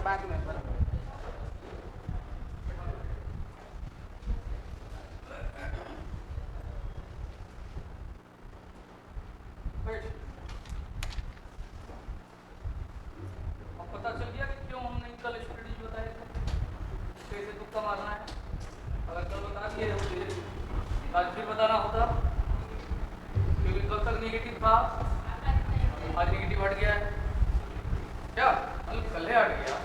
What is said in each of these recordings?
बाद में पता चल गया कि क्यों हमने कल स्ट्रेटेजी बताए थे, कैसे तुक्का मारना है। अगर कल बता दिए होते आज फिर बताना होता, क्योंकि कल तक नेगेटिव था, आज नेगेटिव हट गया है। क्या कल हट गया,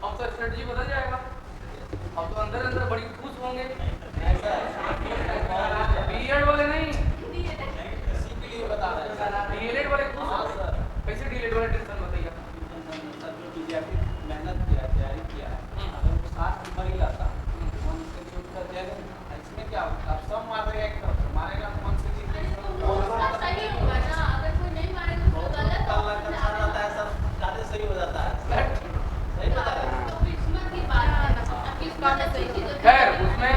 अब तो स्ट्रेटेजी बदल जाएगा। अब तो अंदर अंदर बड़ी खुश होंगे। बीएड वाले नहीं, डीएलएड वाले खुश। कैसे डीएलएड वाले टेंशन बताइए। मेहनत किया, तैयारी किया, अगर वो 60 नंबर ही लाता मन से चूक कर जाएगा। इसमें क्या आप सब मार रहे हैं, एक तरफ मारेगा तो मन से जीत सही होगा ना, अगर कोई नहीं मारेगा तो गलत रहता है, सब ज्यादा सही हो जाता है। सही बता रहे हैं। तो किस्मत की बात है, अब किस्मत सही चीज खैर उसमें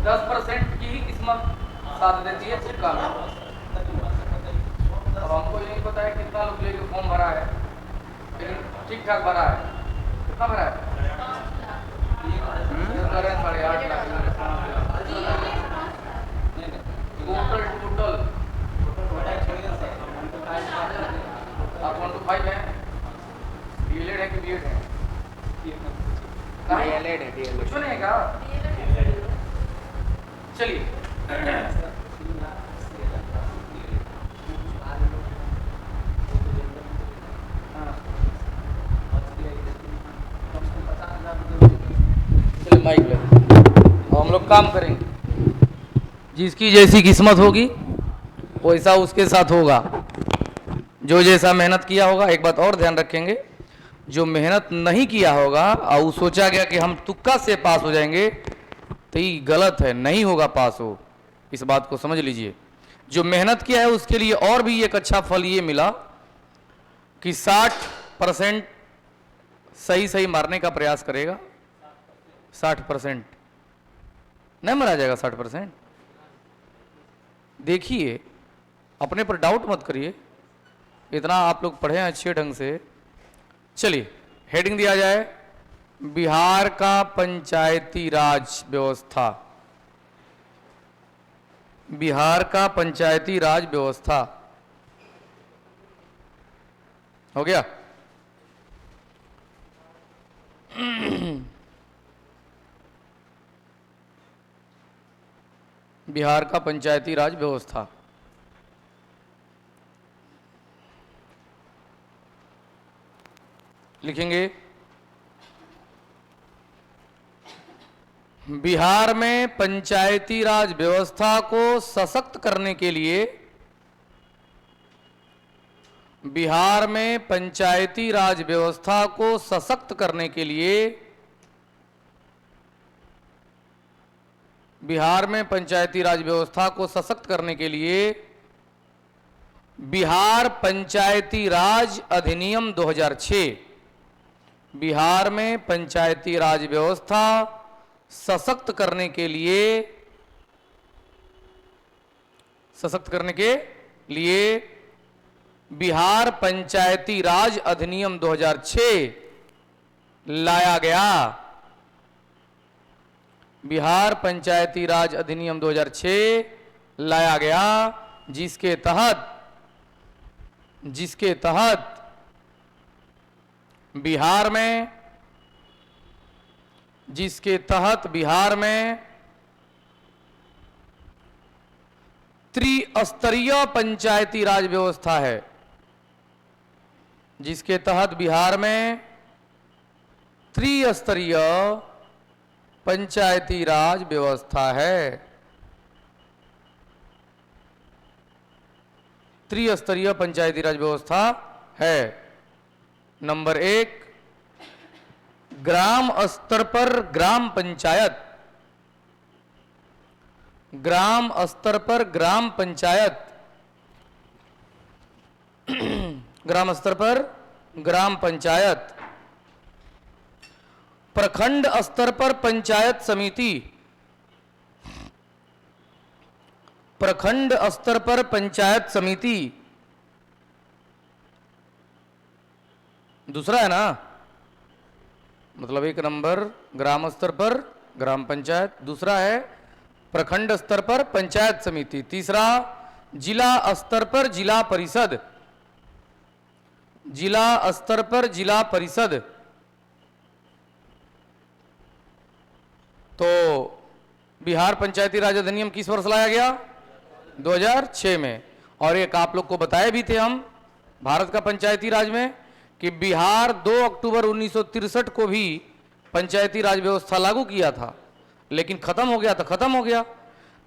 10% की ही किस्मत साथ देती है सिर्फ काम। अब हमको ये नहीं पता है कितना लोग लेके फॉर्म भरा है, लेकिन ठीक ठाक भरा है। कितना भरा है? 8.5 लाख टोटल। आप 1 to 5 हैं, डीएलएड है कि बीएड है? डीएलएड है, कुछ नहीं है क्या? चलिए माइक ले, और हम लोग काम करेंगे। जिसकी जैसी किस्मत होगी वैसा उसके साथ होगा, जो जैसा मेहनत किया होगा। एक बात और ध्यान रखेंगे, जो मेहनत नहीं किया होगा और सोचा गया कि हम तुक्का से पास हो जाएंगे, तो ये गलत है, नहीं होगा पास हो। इस बात को समझ लीजिए। जो मेहनत किया है उसके लिए और भी एक अच्छा फल ये मिला कि 60% सही सही मारने का प्रयास करेगा। 60% नहीं मारा जाएगा। 60% देखिए, अपने पर डाउट मत करिए, इतना आप लोग पढ़े हैं अच्छे ढंग से। चलिए हेडिंग दिया जाए, बिहार का पंचायती राज व्यवस्था। बिहार का पंचायती राज व्यवस्था हो गया। बिहार का पंचायती राज व्यवस्था। लिखेंगे, बिहार में पंचायती राज व्यवस्था को सशक्त करने के लिए, बिहार में पंचायती राज व्यवस्था को सशक्त करने के लिए, बिहार में पंचायती राज व्यवस्था को सशक्त करने के लिए बिहार पंचायती राज अधिनियम 2006, बिहार में पंचायती राज व्यवस्था सशक्त करने के लिए, सशक्त करने के लिए बिहार पंचायती राज अधिनियम 2006 लाया गया। बिहार पंचायती राज अधिनियम 2006 लाया गया, जिसके तहत बिहार में, जिसके तहत बिहार में त्रिस्तरीय पंचायती राज व्यवस्था है, जिसके तहत बिहार में त्रिस्तरीय पंचायती राज व्यवस्था है। त्रिस्तरीय पंचायती राज व्यवस्था है। नंबर 1, ग्राम स्तर पर ग्राम पंचायत, ग्राम स्तर पर ग्राम पंचायत, ग्राम स्तर पर ग्राम पंचायत, प्रखंड स्तर पर पंचायत समिति, प्रखंड स्तर पर पंचायत समिति, दूसरा है ना, मतलब एक नंबर ग्राम स्तर पर ग्राम पंचायत, दूसरा है प्रखंड स्तर पर पंचायत समिति, तीसरा जिला स्तर पर जिला परिषद, जिला स्तर पर जिला परिषद। तो बिहार पंचायती राज अधिनियम किस वर्ष लाया गया? 2006 में। और एक आप लोग को बताए भी थे हम भारत का पंचायती राज में कि बिहार 2 अक्टूबर 1963 को भी पंचायती राज व्यवस्था लागू किया था, लेकिन खत्म हो गया तो खत्म हो गया।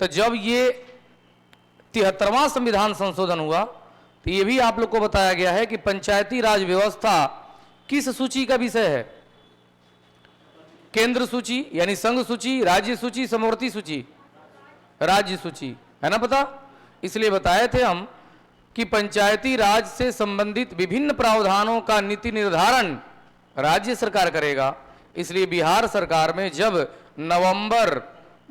तो जब ये 73वां संविधान संशोधन हुआ तो ये भी आप लोग को बताया गया है कि पंचायती राज व्यवस्था किस सूची का विषय है? केंद्र सूची यानी संघ सूची, राज्य सूची, समवर्ती सूची, राज्य सूची, है ना पता? इसलिए बताए थे हम कि पंचायती राज से संबंधित विभिन्न प्रावधानों का नीति निर्धारण राज्य सरकार करेगा। इसलिए बिहार सरकार में जब नवंबर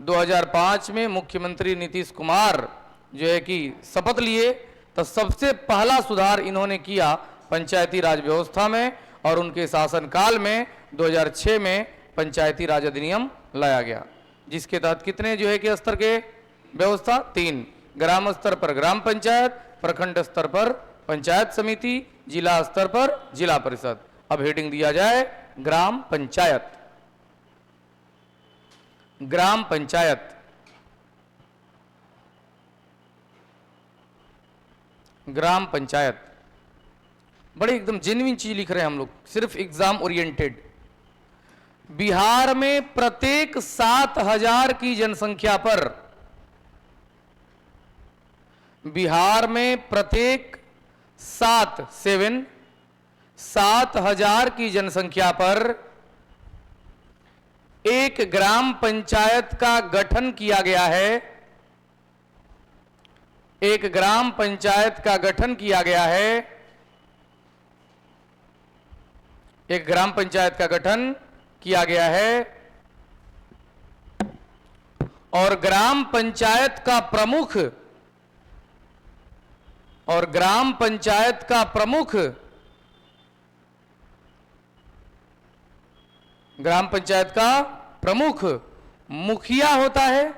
2005 में मुख्यमंत्री नीतीश कुमार जो है कि शपथ लिए, तो सबसे पहला सुधार इन्होंने किया पंचायती राज व्यवस्था में, और उनके शासनकाल में 2006 में पंचायती राज अधिनियम लाया गया, जिसके तहत कितने जो है कि स्तर के व्यवस्था? 3, ग्राम स्तर पर ग्राम पंचायत, प्रखंड स्तर पर पंचायत समिति, जिला स्तर पर जिला परिषद। अब हेडिंग दिया जाए ग्राम पंचायत। ग्राम पंचायत, ग्राम पंचायत बड़े एकदम जेन्युइन चीज लिख रहे हैं हम लोग, सिर्फ एग्जाम ओरिएंटेड। बिहार में प्रत्येक 7,000 की जनसंख्या पर, बिहार में प्रत्येक 7,000 की जनसंख्या पर एक ग्राम पंचायत का गठन किया गया है। एक ग्राम पंचायत का गठन किया गया है। एक ग्राम पंचायत का गठन किया गया है और ग्राम पंचायत का प्रमुख, और ग्राम पंचायत का प्रमुख, ग्राम पंचायत का प्रमुख मुखिया होता है।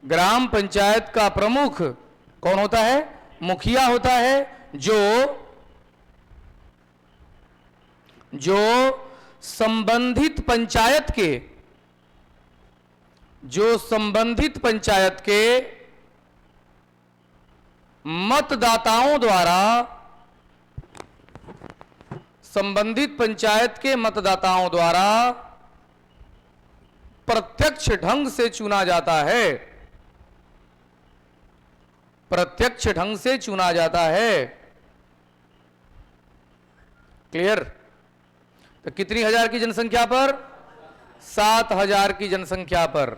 ग्राम पंचायत का प्रमुख कौन होता है? मुखिया होता है, जो संबंधित पंचायत के, जो संबंधित पंचायत के मतदाताओं द्वारा, संबंधित पंचायत के मतदाताओं द्वारा प्रत्यक्ष ढंग से चुना जाता है। प्रत्यक्ष ढंग से चुना जाता है। क्लियर? तो कितनी हजार की जनसंख्या पर? 7,000 की जनसंख्या पर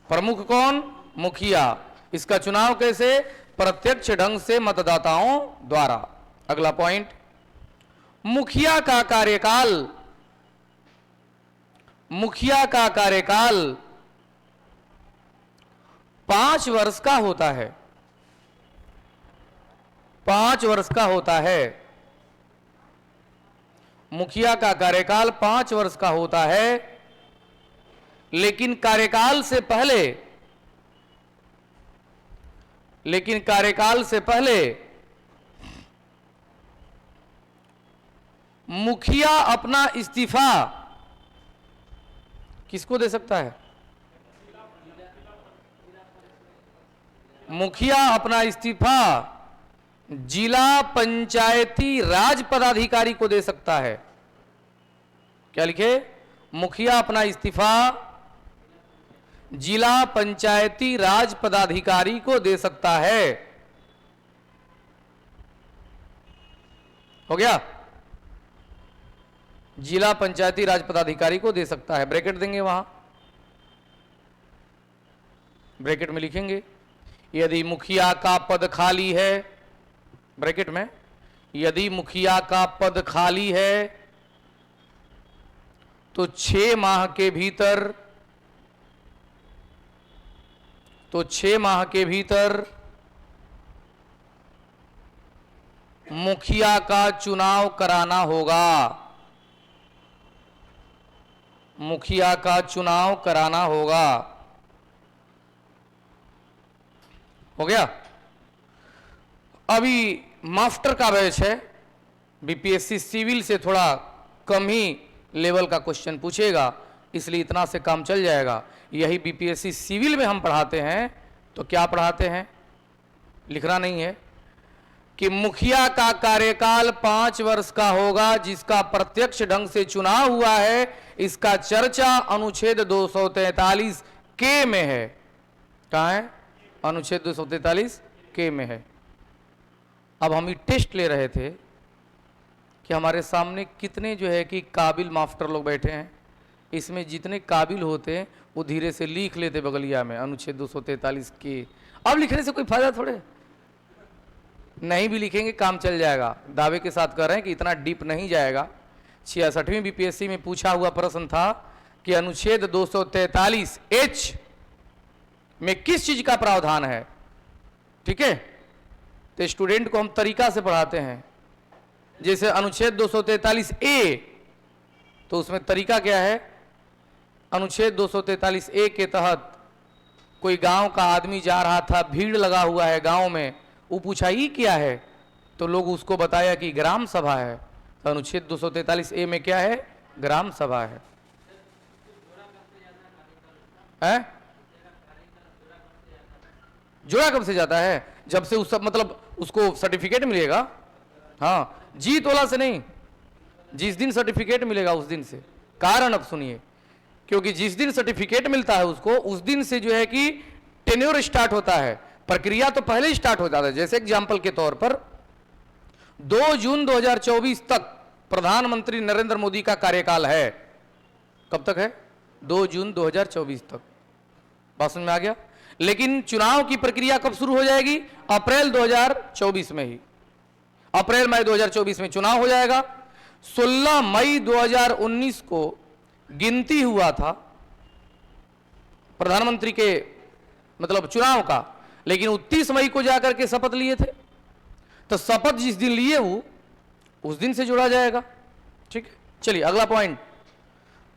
प्रमुख कौन? मुखिया। इसका चुनाव कैसे? प्रत्यक्ष ढंग से मतदाताओं द्वारा। अगला पॉइंट, मुखिया का कार्यकाल, मुखिया का कार्यकाल 5 वर्ष का होता है। 5 वर्ष का होता है। मुखिया का कार्यकाल 5 वर्ष का होता है, लेकिन कार्यकाल से पहले, लेकिन कार्यकाल से पहले मुखिया अपना इस्तीफा किसको दे सकता है? मुखिया अपना इस्तीफा जिला पंचायती राज पदाधिकारी को दे सकता है। क्या लिखे? मुखिया अपना इस्तीफा जिला पंचायती राज पदाधिकारी को दे सकता है। हो गया? जिला पंचायती राज पदाधिकारी को दे सकता है। ब्रैकेट देंगे, वहां ब्रैकेट में लिखेंगे, यदि मुखिया का पद खाली है, ब्रैकेट में, यदि मुखिया का पद खाली है तो 6 माह के भीतर, तो 6 माह के भीतर मुखिया का चुनाव कराना होगा। मुखिया का चुनाव कराना होगा। हो गया। अभी मास्टर का बैच है, बीपीएससी सिविल से थोड़ा कम ही लेवल का क्वेश्चन पूछेगा, इसलिए इतना से काम चल जाएगा। यही बीपीएससी सिविल में हम पढ़ाते हैं। तो क्या पढ़ाते हैं, लिखना नहीं है कि मुखिया का कार्यकाल 5 वर्ष का होगा, जिसका प्रत्यक्ष ढंग से चुनाव हुआ है। इसका चर्चा अनुच्छेद 243 के में है। कहाँ है? अनुच्छेद 243 के में है। अब हम ये टेस्ट ले रहे थे कि हमारे सामने कितने जो है कि काबिल मास्टर लोग बैठे हैं। इसमें जितने काबिल होते हैं वो धीरे से लिख लेते बगलिया में अनुच्छेद 243 के। अब लिखने से कोई फायदा थोड़े, नहीं भी लिखेंगे काम चल जाएगा। दावे के साथ कह रहे हैं कि इतना डीप नहीं जाएगा। 66वीं बीपीएससी में पूछा हुआ प्रश्न था कि अनुच्छेद 243 H में किस चीज का प्रावधान है। ठीक है, तो स्टूडेंट को हम तरीका से पढ़ाते हैं। जैसे अनुच्छेद 243 A, तो उसमें तरीका क्या है? अनुच्छेद 243 A के तहत कोई गांव का आदमी जा रहा था, भीड़ लगा हुआ है गांव में, वो पूछा ये क्या है, तो लोग उसको बताया कि ग्राम सभा है। तो अनुच्छेद 243 A में क्या है? ग्राम सभा है। जोड़ा कब से जाता है? जब से उस मतलब उसको सर्टिफिकेट मिलेगा। हाँ, जीत वाला से नहीं, जिस दिन सर्टिफिकेट मिलेगा उस दिन से। कारण अब सुनिए, क्योंकि जिस दिन सर्टिफिकेट मिलता है उसको, उस दिन से जो है कि टेन्योर स्टार्ट होता है। प्रक्रिया तो पहले ही स्टार्ट हो जाता है। जैसे एग्जाम्पल के तौर पर 2 जून 2024 तक प्रधानमंत्री नरेंद्र मोदी का कार्यकाल है। कब तक है? 2 जून 2024 तक। बात समझ में आ गया? लेकिन चुनाव की प्रक्रिया कब शुरू हो जाएगी? अप्रैल 2024 में ही। अप्रैल मई 2024 में चुनाव हो जाएगा। 16 मई 2019 को गिनती हुआ था प्रधानमंत्री के मतलब चुनाव का, लेकिन 29 मई को जाकर के शपथ लिए थे। तो शपथ जिस दिन लिए वो उस दिन से जोड़ा जाएगा। ठीक है, चलिए अगला पॉइंट।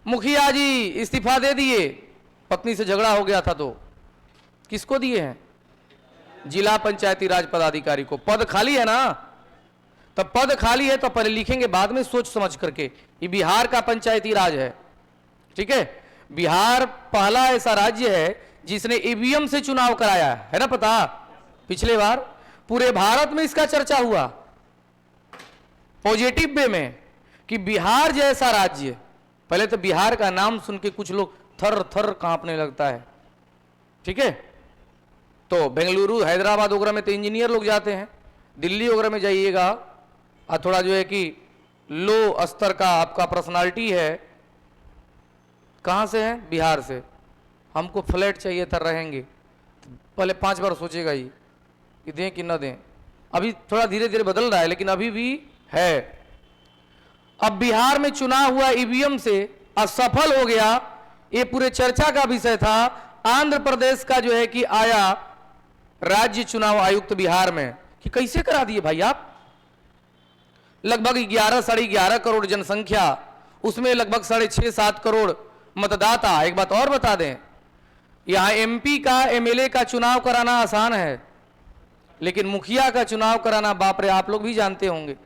मुखिया जी इस्तीफा दे दिए, पत्नी से झगड़ा हो गया था, तो किसको दिए हैं? जिला पंचायती राज पदाधिकारी को। पद खाली है ना, तो पद खाली है तो पहले लिखेंगे, बाद में सोच समझ करके। ये बिहार का पंचायती राज है। ठीक है, बिहार पहला ऐसा राज्य है जिसने ईवीएम से चुनाव कराया है ना। पता पिछले बार पूरे भारत में इसका चर्चा हुआ पॉजिटिव वे में कि बिहार जैसा राज्य। पहले तो बिहार का नाम सुन के कुछ लोग थर थर कांपने लगता है। ठीक है, तो बेंगलुरु हैदराबाद वगैरह में तो इंजीनियर लोग जाते हैं। दिल्ली वगैरह में जाइएगा और थोड़ा जो है कि लो स्तर का आपका पर्सनालिटी है। कहाँ से है? बिहार से। हमको फ्लैट चाहिए था, रहेंगे। पहले 5 बार सोचेगा ये कि दें कि न दें। अभी थोड़ा धीरे धीरे बदल रहा है, लेकिन अभी भी है। अब बिहार में चुनाव हुआ ईवीएम से, असफल हो गया। ये पूरे चर्चा का विषय था। आंध्र प्रदेश का जो है कि आया राज्य चुनाव आयुक्त बिहार में कि कैसे करा दिए भाई आप। लगभग 11 साढ़े 11 करोड़ जनसंख्या, उसमें लगभग 6.5-7 करोड़ मतदाता। एक बात और बता दें, यहां एमपी का एमएलए का चुनाव कराना आसान है, लेकिन मुखिया का चुनाव कराना बाप रे, आप लोग भी जानते होंगे।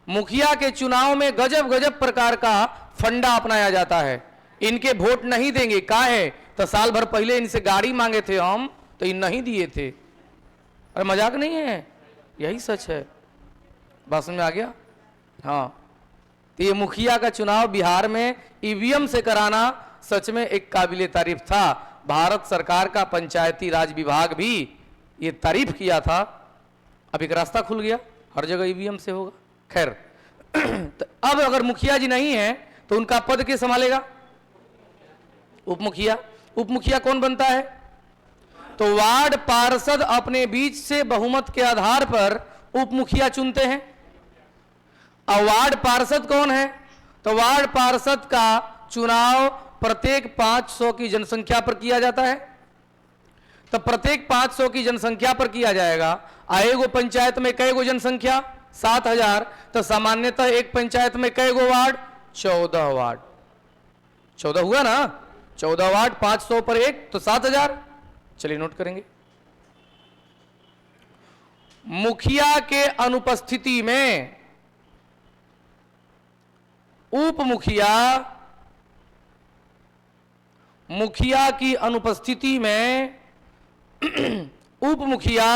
मुखिया के चुनाव में गजब गजब प्रकार का फंडा अपनाया जाता है। इनके वोट नहीं देंगे, का है तो साल भर पहले इनसे गाड़ी मांगे थे हम, तो इन नहीं दिए थे। अरे मजाक नहीं है, यही सच है। बात समझ में आ गया? हाँ, तो ये मुखिया का चुनाव बिहार में ईवीएम से कराना सच में एक काबिले तारीफ था। भारत सरकार का पंचायती राज विभाग भी ये तारीफ किया था। अब एक रास्ता खुल गया, हर जगह ईवीएम से होगा। खैर, तो अब अगर मुखिया जी नहीं है तो उनका पद के संभालेगा? उप मुखिया। उप मुखिया कौन बनता है? तो वार्ड पार्षद अपने बीच से बहुमत के आधार पर उप मुखिया चुनते हैं। और वार्ड पार्षद कौन है? तो वार्ड पार्षद का चुनाव प्रत्येक 500 की जनसंख्या पर किया जाता है। तो प्रत्येक 500 की जनसंख्या पर किया जाएगा। आएगो पंचायत में कई गो जनसंख्या? 7,000। तो सामान्यतः एक पंचायत में कई गो वार्ड? 14 वार्ड। 14 हुआ ना? 14 वार्ड 500 पर एक तो 7,000। चलिए नोट करेंगे। मुखिया के अनुपस्थिति में उप मुखिया, मुखिया की अनुपस्थिति में उप मुखिया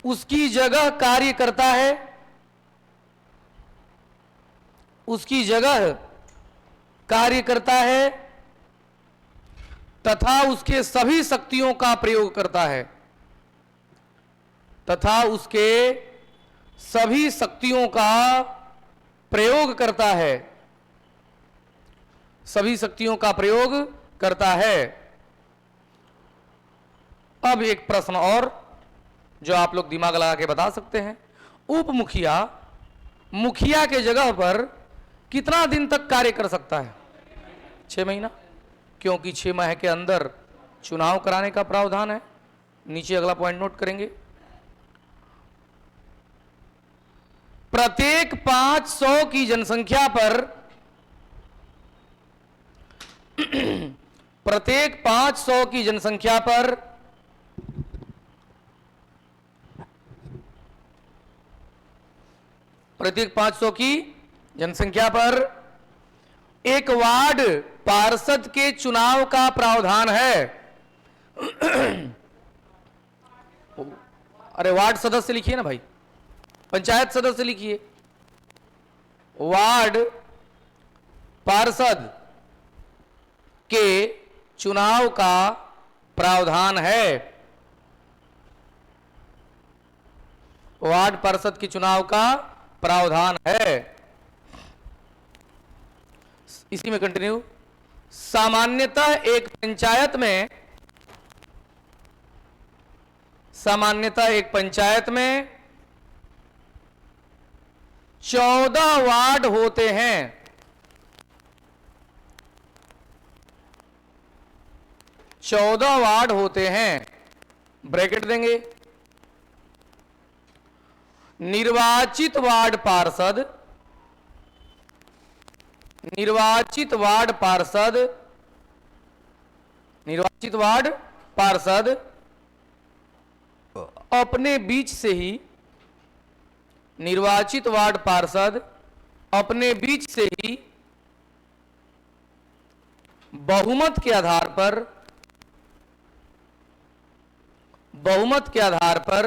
उसकी जगह कार्य करता है, उसकी जगह कार्य करता है तथा उसके सभी शक्तियों का प्रयोग करता है, तथा उसके सभी शक्तियों का प्रयोग करता है, सभी शक्तियों का प्रयोग करता है। अब एक प्रश्न और जो आप लोग दिमाग लगा के बता सकते हैं। उप मुखिया मुखिया के जगह पर कितना दिन तक कार्य कर सकता है? 6 महीना, क्योंकि 6 माह के अंदर चुनाव कराने का प्रावधान है। नीचे अगला पॉइंट नोट करेंगे। प्रत्येक 500 की जनसंख्या पर प्रत्येक 500 की जनसंख्या पर प्रत्येक 500 की जनसंख्या पर एक वार्ड पार्षद के चुनाव का प्रावधान है। अरे वार्ड सदस्य लिखिए ना भाई, पंचायत सदस्य लिखिए। वार्ड पार्षद के चुनाव का प्रावधान है। वार्ड पार्षद के चुनाव का प्रावधान है। इसी में कंटिन्यू। सामान्यतः एक पंचायत में 14 वार्ड होते हैं। 14 वार्ड होते हैं। ब्रैकेट देंगे। निर्वाचित वार्ड पार्षद, निर्वाचित वार्ड पार्षद, निर्वाचित वार्ड पार्षद अपने बीच से ही, निर्वाचित वार्ड पार्षद अपने बीच से ही बहुमत के आधार पर, बहुमत के आधार पर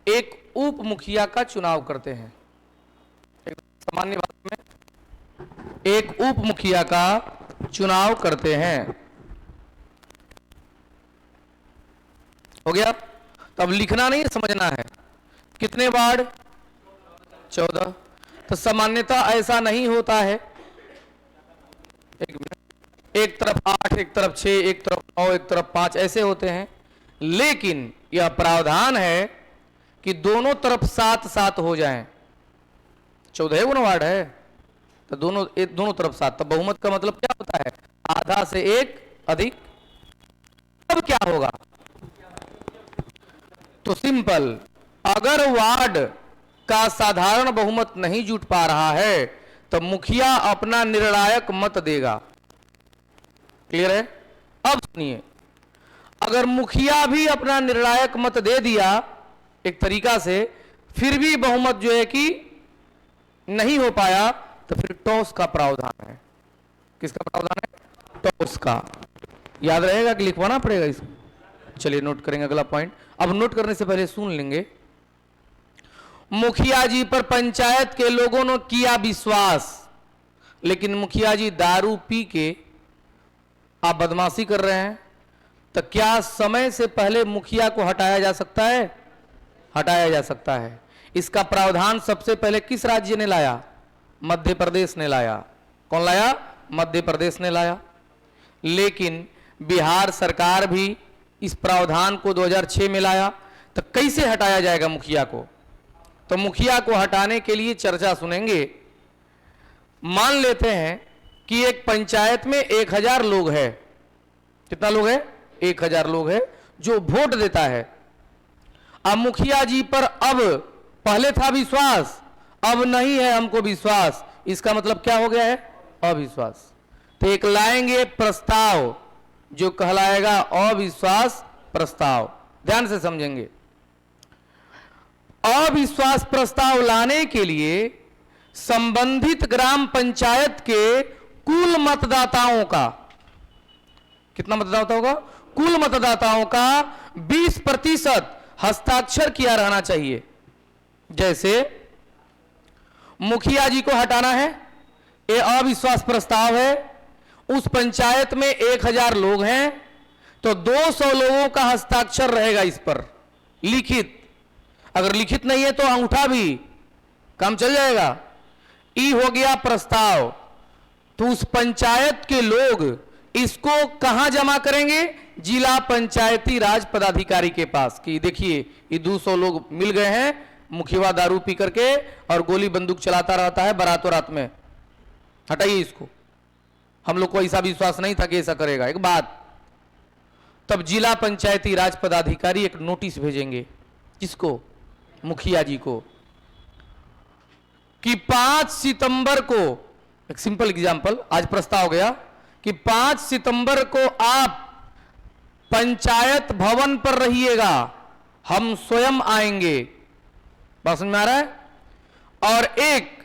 एक उप मुखिया का चुनाव करते हैं। सामान्य भाषा में एक उप मुखिया का चुनाव करते हैं। हो गया? तब लिखना नहीं, समझना है। कितने वार्ड? 14। तो सामान्यतः ऐसा नहीं होता है। एक तरफ 8, एक तरफ 6, एक तरफ 9, एक तरफ 5 ऐसे होते हैं। लेकिन यह प्रावधान है कि दोनों तरफ 7-7 हो जाएं। 14 गुना वार्ड है तो दोनों तरफ 7। तब बहुमत का मतलब क्या होता है? आधा से एक अधिक। अब क्या होगा? तो सिंपल, अगर वार्ड का साधारण बहुमत नहीं जुट पा रहा है तो मुखिया अपना निर्णायक मत देगा। क्लियर है? अब सुनिए, अगर मुखिया भी अपना निर्णायक मत दे दिया एक तरीका से, फिर भी बहुमत जो है कि नहीं हो पाया, तो फिर टॉस का प्रावधान है। किसका प्रावधान है? टॉस का। याद रहेगा कि लिखवाना पड़ेगा इसको? चलिए नोट करेंगे अगला पॉइंट। अब नोट करने से पहले सुन लेंगे। मुखिया जी पर पंचायत के लोगों ने किया विश्वास, लेकिन मुखिया जी दारू पी के आप बदमाशी कर रहे हैं, तो क्या समय से पहले मुखिया को हटाया जा सकता है? हटाया जा सकता है। इसका प्रावधान सबसे पहले किस राज्य ने लाया? मध्य प्रदेश ने लाया। कौन लाया? मध्य प्रदेश ने लाया। लेकिन बिहार सरकार भी इस प्रावधान को 2006 में लाया। तो कैसे हटाया जाएगा मुखिया को? तो मुखिया को हटाने के लिए चर्चा सुनेंगे। मान लेते हैं कि एक पंचायत में 1000 लोग है। कितना लोग है? 1000 लोग है जो वोट देता है। अब मुखिया जी पर अब पहले था विश्वास, अब नहीं है हमको विश्वास, इसका मतलब क्या हो गया है? अविश्वास। तो एक लाएंगे प्रस्ताव जो कहलाएगा अविश्वास प्रस्ताव। ध्यान से समझेंगे। अविश्वास प्रस्ताव लाने के लिए संबंधित ग्राम पंचायत के कुल मतदाताओं का, कितना मतदाताओं का? कुल मतदाताओं का 20% हस्ताक्षर किया रहना चाहिए। जैसे मुखिया जी को हटाना है, ये अविश्वास प्रस्ताव है, उस पंचायत में 1000 लोग हैं, तो 200 लोगों का हस्ताक्षर रहेगा इस पर लिखित। अगर लिखित नहीं है तो अंगूठा भी काम चल जाएगा। ई हो गया प्रस्ताव। तो उस पंचायत के लोग इसको कहां जमा करेंगे? जिला पंचायती राज पदाधिकारी के पास। कि देखिए ये 200 लोग मिल गए हैं, मुखिया दारू पी करके और गोली बंदूक चलाता रहता है बारातों रात में, हटाइए इसको। हम लोग को ऐसा विश्वास नहीं था कि ऐसा करेगा। एक बात, तब जिला पंचायती राज पदाधिकारी एक नोटिस भेजेंगे, किसको? मुखिया जी को, कि 5 सितंबर को, एक सिंपल एग्जांपल, आज प्रस्ताव गया कि 5 सितंबर को आप पंचायत भवन पर रहिएगा, हम स्वयं आएंगे। बात समझ में आ रहा है? और एक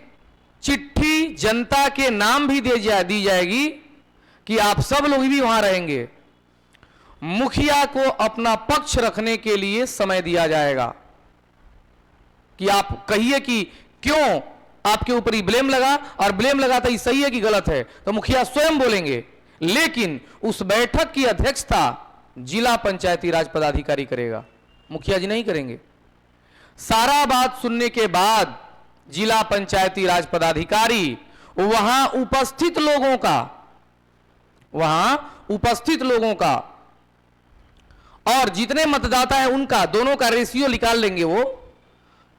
चिट्ठी जनता के नाम भी दी जाएगी कि आप सब लोग भी वहां रहेंगे। मुखिया को अपना पक्ष रखने के लिए समय दिया जाएगा कि आप कहिए कि क्यों आपके ऊपर ही ब्लेम लगा, और ब्लेम लगा था ये सही है कि गलत है, तो मुखिया स्वयं बोलेंगे। लेकिन उस बैठक की अध्यक्षता जिला पंचायती राज पदाधिकारी करेगा, मुखिया जी नहीं करेंगे। सारा बात सुनने के बाद जिला पंचायती राज पदाधिकारी वहां उपस्थित लोगों का और जितने मतदाता हैं उनका, दोनों का रेशियो निकाल लेंगे वो।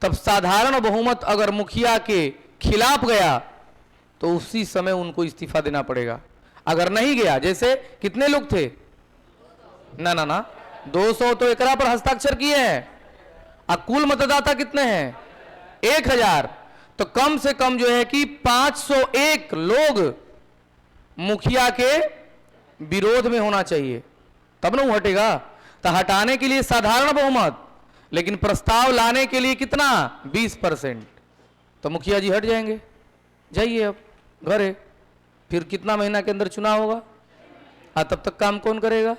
तब साधारण बहुमत अगर मुखिया के खिलाफ गया तो उसी समय उनको इस्तीफा देना पड़ेगा। अगर नहीं गया, जैसे कितने लोग थे? ना 200 तो एकरा पर हस्ताक्षर किए हैं, और कुल मतदाता कितने हैं? 1000। तो कम से कम जो है कि 501 लोग मुखिया के विरोध में होना चाहिए, तब ना वो हटेगा। तो हटाने के लिए साधारण बहुमत, लेकिन प्रस्ताव लाने के लिए कितना? 20%। तो मुखिया जी हट जाएंगे, जाइए अब घर है। फिर कितना महीना के अंदर चुनाव होगा? तब तक काम कौन करेगा?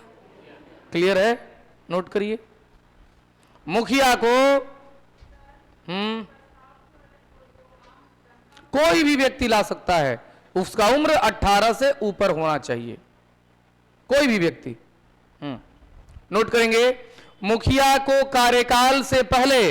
क्लियर है? नोट करिए। मुखिया को कोई भी व्यक्ति ला सकता है, उसका उम्र 18 से ऊपर होना चाहिए, कोई भी व्यक्ति। नोट करेंगे, मुखिया को कार्यकाल से पहले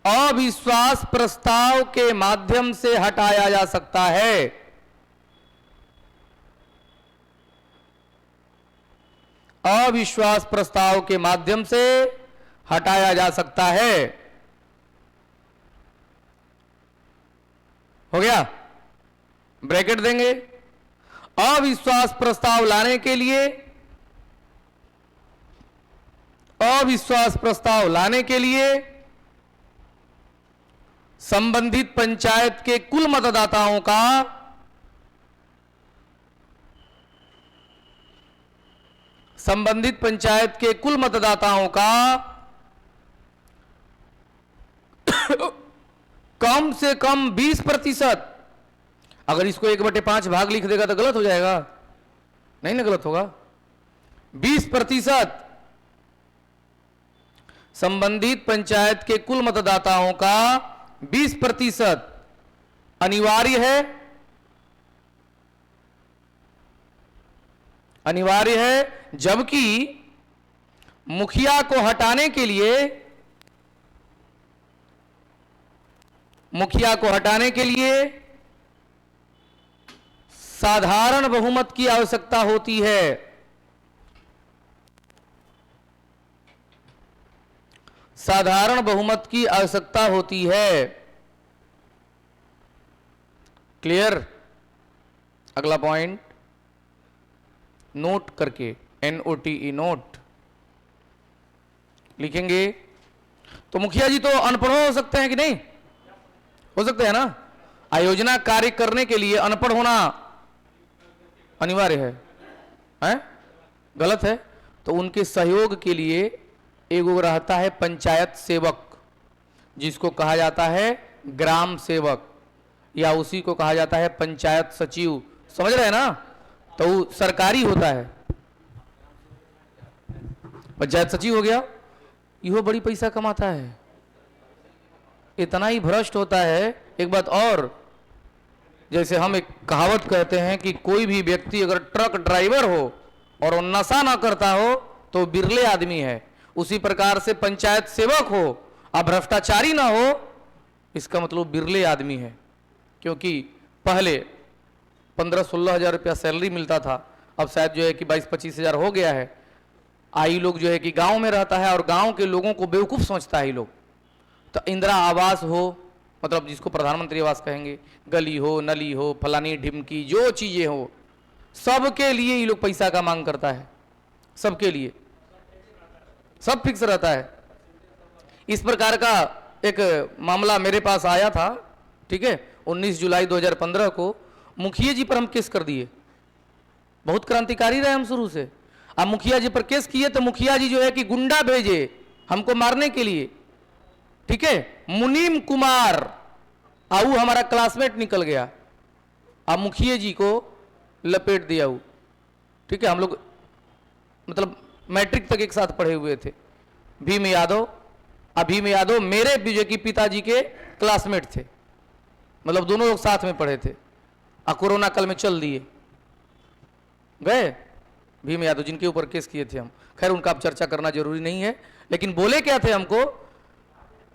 अविश्वास प्रस्ताव के माध्यम से हटाया जा सकता है। अविश्वास प्रस्ताव के माध्यम से हटाया जा सकता है। हो गया? ब्रैकेट देंगे। अविश्वास प्रस्ताव लाने के लिए संबंधित पंचायत के कुल मतदाताओं का कम से कम 20%। अगर इसको 1/5 भाग लिख देगा तो गलत हो जाएगा? नहीं ना, गलत होगा। 20% संबंधित पंचायत के कुल मतदाताओं का 20% अनिवार्य है। जबकि मुखिया को हटाने के लिए साधारण बहुमत की आवश्यकता होती है। साधारण बहुमत की आवश्यकता होती है। क्लियर? अगला पॉइंट, नोट करके, NOTE नोट लिखेंगे। तो मुखिया जी तो अनपढ़ हो सकते हैं कि नहीं? हो सकते हैं ना? आयोजना कार्य करने के लिए अनपढ़ होना अनिवार्य है? गलत है? तो उनके सहयोग के लिए एगो रहता है पंचायत सेवक, जिसको कहा जाता है ग्राम सेवक, या उसी को कहा जाता है पंचायत सचिव। समझ रहे हैं ना? तो वो सरकारी होता है। पंचायत सचिव हो गया, यह बड़ी पैसा कमाता है, इतना ही भ्रष्ट होता है। एक बात और, जैसे हम एक कहावत कहते हैं कि कोई भी व्यक्ति अगर ट्रक ड्राइवर हो और वो नशा ना करता हो तो बिरले आदमी है, उसी प्रकार से पंचायत सेवक हो और भ्रष्टाचारी ना हो, इसका मतलब बिरले आदमी है। क्योंकि पहले 15-16 हज़ार रुपया सैलरी मिलता था, अब शायद जो है कि 22-25 हज़ार हो गया है। आई लोग जो है कि गांव में रहता है और गांव के लोगों को बेवकूफ़ समझता है ये लोग। तो इंदिरा आवास हो, मतलब जिसको प्रधानमंत्री आवास कहेंगे, गली हो, नली हो, फलानी ढिमकी, जो चीज़ें हो, सबके लिए ये लोग पैसा का मांग करता है, सबके लिए, सब फिक्स रहता है। इस प्रकार का एक मामला मेरे पास आया था, ठीक है, 19 जुलाई 2015 को मुखिया जी पर हम केस कर दिए। बहुत क्रांतिकारी रहे हम शुरू से। अब मुखिया जी पर केस किए तो मुखिया जी जो है कि गुंडा भेजे हमको मारने के लिए, ठीक है, मुनीम कुमार आऊ हमारा क्लासमेट निकल गया, अब मुखिया जी को लपेट दिया वो, ठीक है। हम लोग मतलब मैट्रिक तक एक साथ पढ़े हुए थे। भीम यादव मेरे विजय की पिताजी के क्लासमेट थे, मतलब दोनों लोग साथ में पढ़े थे। कोरोना काल में चल दिए गए भीम यादव, जिनके ऊपर केस किए थे हम। खैर उनका अब चर्चा करना जरूरी नहीं है, लेकिन बोले क्या थे हमको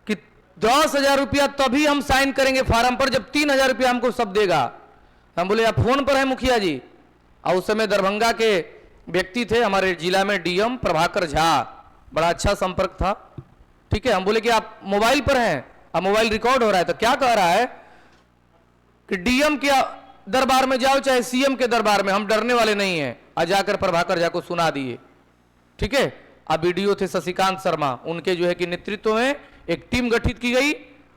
कि 10,000 रुपया तभी हम साइन करेंगे फार्म पर जब 3,000 रुपया हमको सब देगा। हम बोले आप फोन पर है मुखिया जी, और उस समय दरभंगा के व्यक्ति थे हमारे जिला में, DM प्रभाकर झा, बड़ा अच्छा संपर्क था, ठीक है। हम बोले कि आप मोबाइल पर हैं, अब मोबाइल रिकॉर्ड हो रहा है, तो क्या कह रहा है कि DM के दरबार में जाओ चाहे CM के दरबार में, हम डरने वाले नहीं हैं। आज जाकर प्रभाकर झा को सुना दिए, ठीक है। अब BDO थे शशिकांत शर्मा, उनके जो है कि नेतृत्व में एक टीम गठित की गई।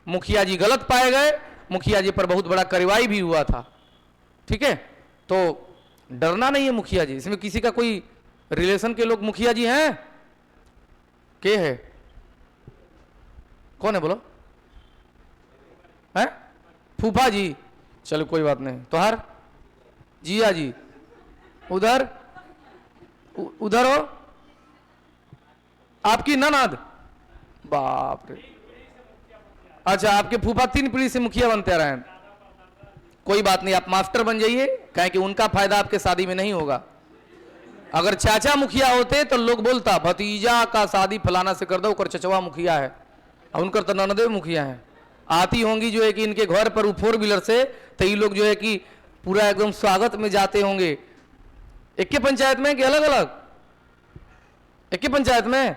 मुखिया जी गलत पाए गए, मुखिया जी पर बहुत बड़ा कार्रवाई भी हुआ था, ठीक है। तो डरना नहीं है मुखिया जी, इसमें किसी का कोई रिलेशन के लोग मुखिया जी हैं? के है? कौन है बोलो? है फूफा जी, चलो कोई बात नहीं। तोहार जिया जी उधर उधर हो, आपकी ननद, बाप रे, अच्छा आपके फूफा 3 पीढ़ी से मुखिया बनते रहे। कोई बात नहीं, आप मास्टर बन जाइए, कहें कि उनका फायदा आपके शादी में नहीं होगा। अगर चाचा मुखिया होते तो लोग बोलता भतीजा का शादी फलाना से कर दो, और चचवा मुखिया है, और उनकर तो ननदे मुखिया है। आती होंगी जो है कि इनके घर पर 4 व्हीलर से, तो ये लोग जो है कि पूरा एकदम स्वागत में जाते होंगे। एक के पंचायत में कि अलग अलग? एक के पंचायत में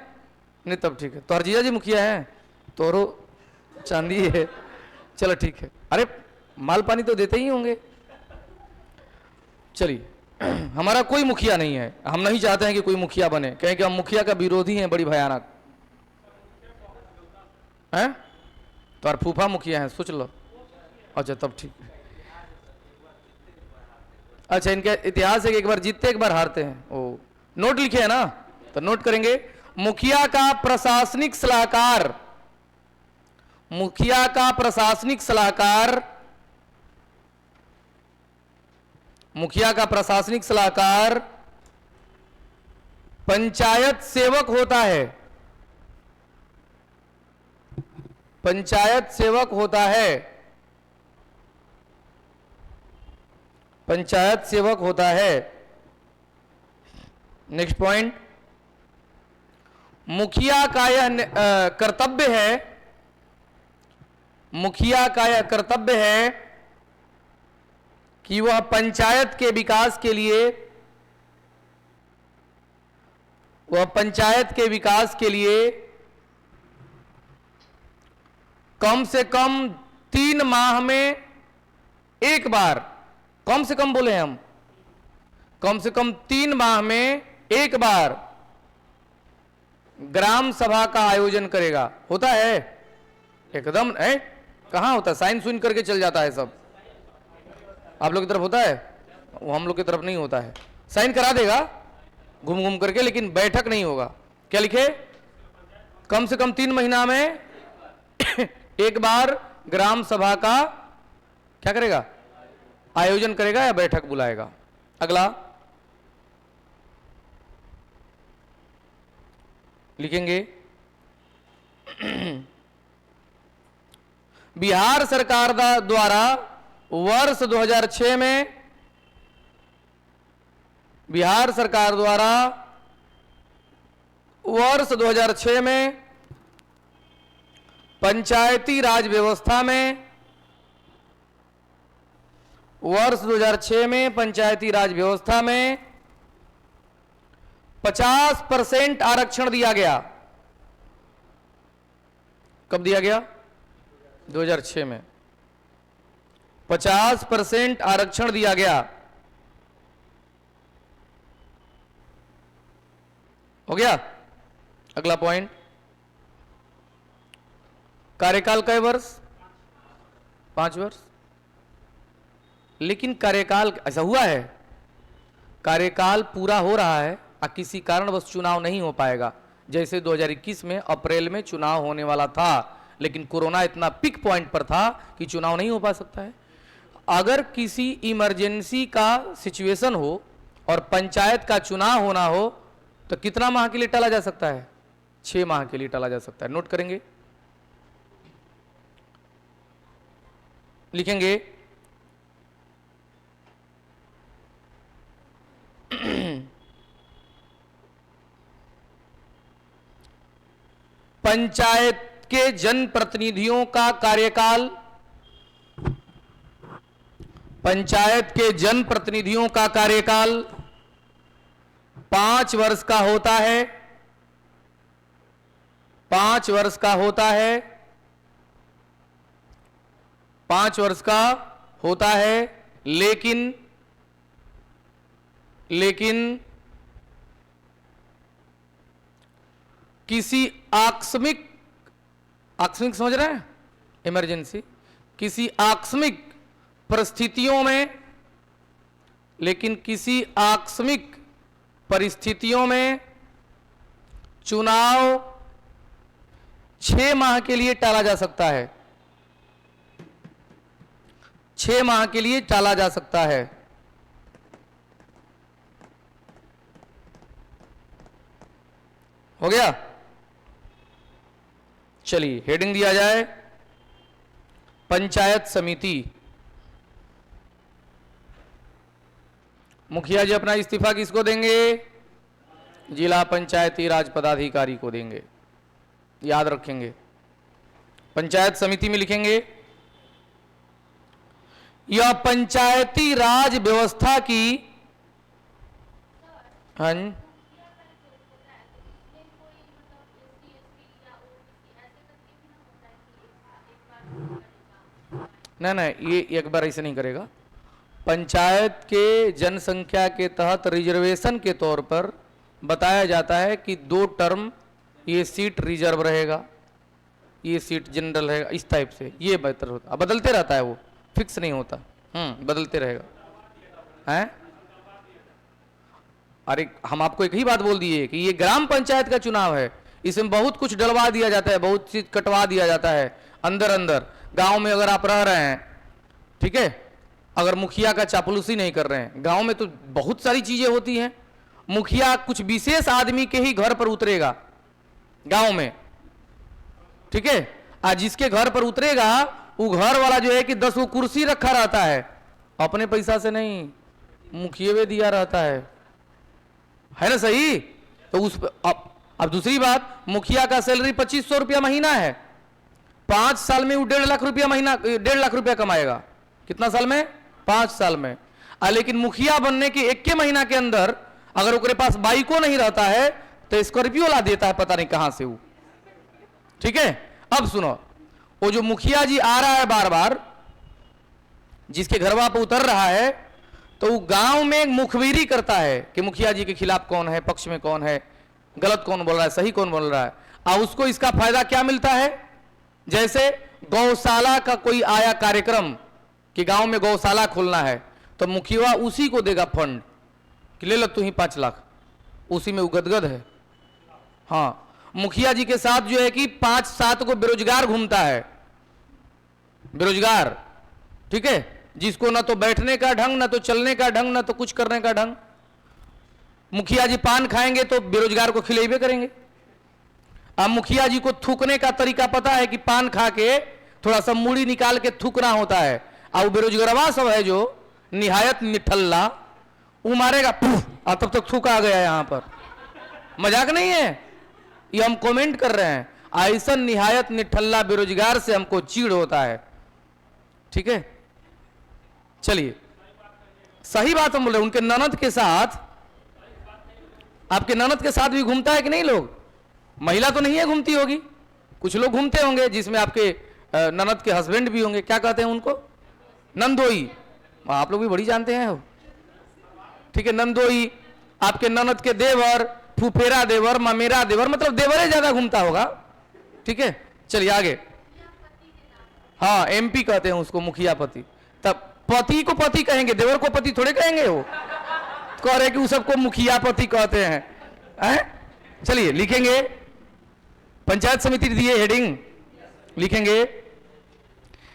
नहीं, तब ठीक है। तो हरजीजा जी मुखिया है, तोरो चांदी है, चलो ठीक है। अरे माल पानी तो देते ही होंगे। चलिए हमारा कोई मुखिया नहीं है, हम नहीं चाहते हैं कि कोई मुखिया बने, कहें कि हम मुखिया का विरोधी हैं, बड़ी भयानक हैं। तो फूफा मुखिया हैं, सोच लो। अच्छा तब ठीक है। अच्छा इनके इतिहास है कि एक बार जीतते एक बार हारते हैं। ओ नोट लिखे है ना, तो नोट करेंगे। मुखिया का प्रशासनिक सलाहकार, मुखिया का प्रशासनिक सलाहकार, मुखिया का प्रशासनिक सलाहकार पंचायत सेवक होता है, पंचायत सेवक होता है, पंचायत सेवक होता है। नेक्स्ट पॉइंट, मुखिया का यह कर्तव्य है, मुखिया का यह कर्तव्य है कि वह पंचायत के विकास के लिए, वह पंचायत के विकास के लिए कम से कम 3 माह में एक बार कम से कम बोले हम, कम से कम 3 माह में एक बार ग्राम सभा का आयोजन करेगा। होता है एकदम है, कहां होता है, साइन सुइन करके चल जाता है सब। आप लोग की तरफ होता है, वो हम लोग की तरफ नहीं होता है। साइन करा देगा घूम घूम करके, लेकिन बैठक नहीं होगा। क्या लिखे, कम से कम 3 महीना में एक बार ग्राम सभा का क्या करेगा, आयोजन करेगा या बैठक बुलाएगा। अगला लिखेंगे, बिहार सरकार द्वारा वर्ष 2006 में, बिहार सरकार द्वारा वर्ष 2006 में पंचायती राज व्यवस्था में, वर्ष 2006 में पंचायती राज व्यवस्था में 50% आरक्षण दिया गया। कब दिया गया, 2006 में 50% आरक्षण दिया गया। हो गया। अगला पॉइंट, कार्यकाल कई वर्ष, 5 वर्ष। लेकिन कार्यकाल ऐसा हुआ है, कार्यकाल पूरा हो रहा है और किसी कारणवश चुनाव नहीं हो पाएगा। जैसे 2021 में अप्रैल में चुनाव होने वाला था, लेकिन कोरोना इतना पिक पॉइंट पर था कि चुनाव नहीं हो पा सकता है। अगर किसी इमरजेंसी का सिचुएशन हो और पंचायत का चुनाव होना हो तो कितना माह के लिए टाला जा सकता है, 6 माह के लिए टाला जा सकता है। नोट करेंगे, लिखेंगे पंचायत के जनप्रतिनिधियों का कार्यकाल, पंचायत के जनप्रतिनिधियों का कार्यकाल 5 वर्ष का होता है, 5 वर्ष का होता है, 5 वर्ष का होता है। लेकिन किसी आकस्मिक समझ रहे हैं, इमरजेंसी, किसी आकस्मिक परिस्थितियों में, लेकिन किसी आकस्मिक परिस्थितियों में चुनाव 6 माह के लिए टाला जा सकता है, 6 माह के लिए टाला जा सकता है। हो गया। चलिए हेडिंग दिया जाए, पंचायत समिति। मुखिया जी अपना इस्तीफा किसको देंगे, जिला पंचायती राज पदाधिकारी को देंगे, याद रखेंगे। पंचायत समिति में लिखेंगे, यह पंचायती राज व्यवस्था की, हाँ नहीं, ये एक बार ऐसे नहीं करेगा। पंचायत के जनसंख्या के तहत रिजर्वेशन के तौर पर बताया जाता है कि 2 टर्म ये सीट रिजर्व रहेगा, ये सीट जनरल रहेगा, इस टाइप से ये बेहतर होता है। बदलते रहता है, वो फिक्स नहीं होता, बदलते रहेगा। हैं, अरे हम आपको एक ही बात बोल दिए कि ये ग्राम पंचायत का चुनाव है, इसमें बहुत कुछ डलवा दिया जाता है, बहुत चीज कटवा दिया जाता है अंदर अंदर। गांव में अगर आप रह रहे हैं, ठीक है, अगर मुखिया का चापलूसी नहीं कर रहे हैं, गांव में तो बहुत सारी चीजें होती हैं। मुखिया कुछ विशेष आदमी के ही घर पर उतरेगा गांव में, ठीक है, आज जिसके घर पर उतरेगा वो घर वाला जो है कि 10 वो कुर्सी रखा रहता है, अपने पैसा से नहीं, मुखिया दिया रहता है ना, सही। तो उस अब दूसरी बात, मुखिया का सैलरी 2500 रुपया महीना है, 5 साल में वो 1.5 लाख रुपया महीना, 1.5 लाख रुपया कमाएगा। कितना साल में, 5 साल में। लेकिन मुखिया बनने के 1 महीना के अंदर अगर उसके पास बाइको नहीं रहता है तो स्कॉर्पियो ला देता है, पता नहीं कहां से वो, ठीक है। अब सुनो, वो जो मुखिया जी आ रहा है बार बार, जिसके घर पर उतर रहा है, तो वो गांव में मुखबिरी करता है कि मुखिया जी के खिलाफ कौन है, पक्ष में कौन है, गलत कौन बोल रहा है, सही कौन बोल रहा है। और उसको इसका फायदा क्या मिलता है, जैसे गौशाला का कोई आया कार्यक्रम कि गांव में गौशाला खोलना है, तो मुखिया उसी को देगा फंड कि ले लो तू ही 5 लाख, उसी में वो गदगद है। हाँ, मुखिया जी के साथ जो है कि 5-7 को बेरोजगार घूमता है, बेरोजगार, ठीक है, जिसको ना तो बैठने का ढंग, ना तो चलने का ढंग, ना तो कुछ करने का ढंग। मुखिया जी पान खाएंगे तो बेरोजगार को खिलेबे करेंगे। अब मुखिया जी को थूकने का तरीका पता है कि पान खा के थोड़ा सा मूड़ी निकाल के थूकना होता है। और बेरोजगारवा सब है जो निहायत निठल्ला, वो मारेगा और तब तक थूका आ गया यहां पर। मजाक नहीं है, ये हम कमेंट कर रहे हैं। ऐसा निहायत निठल्ला बेरोजगार से हमको चीड़ होता है, ठीक है। चलिए, सही बात हम बोल रहे हैं। उनके ननद के साथ, आपके ननद के साथ भी घूमता है कि नहीं लोग? महिला तो नहीं है, घूमती होगी, कुछ लोग घूमते होंगे, जिसमें आपके ननद के हस्बैंड भी होंगे। क्या कहते हैं उनको? नंदोई। आप लोग भी बड़ी जानते हैं हो, ठीक है। नंदोई, आपके ननद के देवर, फुफेरा देवर, ममेरा देवर, मतलब देवरे ज्यादा घूमता होगा, ठीक है। चलिए आगे। हाँ, एमपी कहते हैं उसको, मुखिया पति। तब पति को पति कहेंगे, देवर को पति थोड़े कहेंगे। वो कह रहे कि उस सबको मुखिया पति कहते हैं। चलिए लिखेंगे, पंचायत समिति दिए हेडिंग, लिखेंगे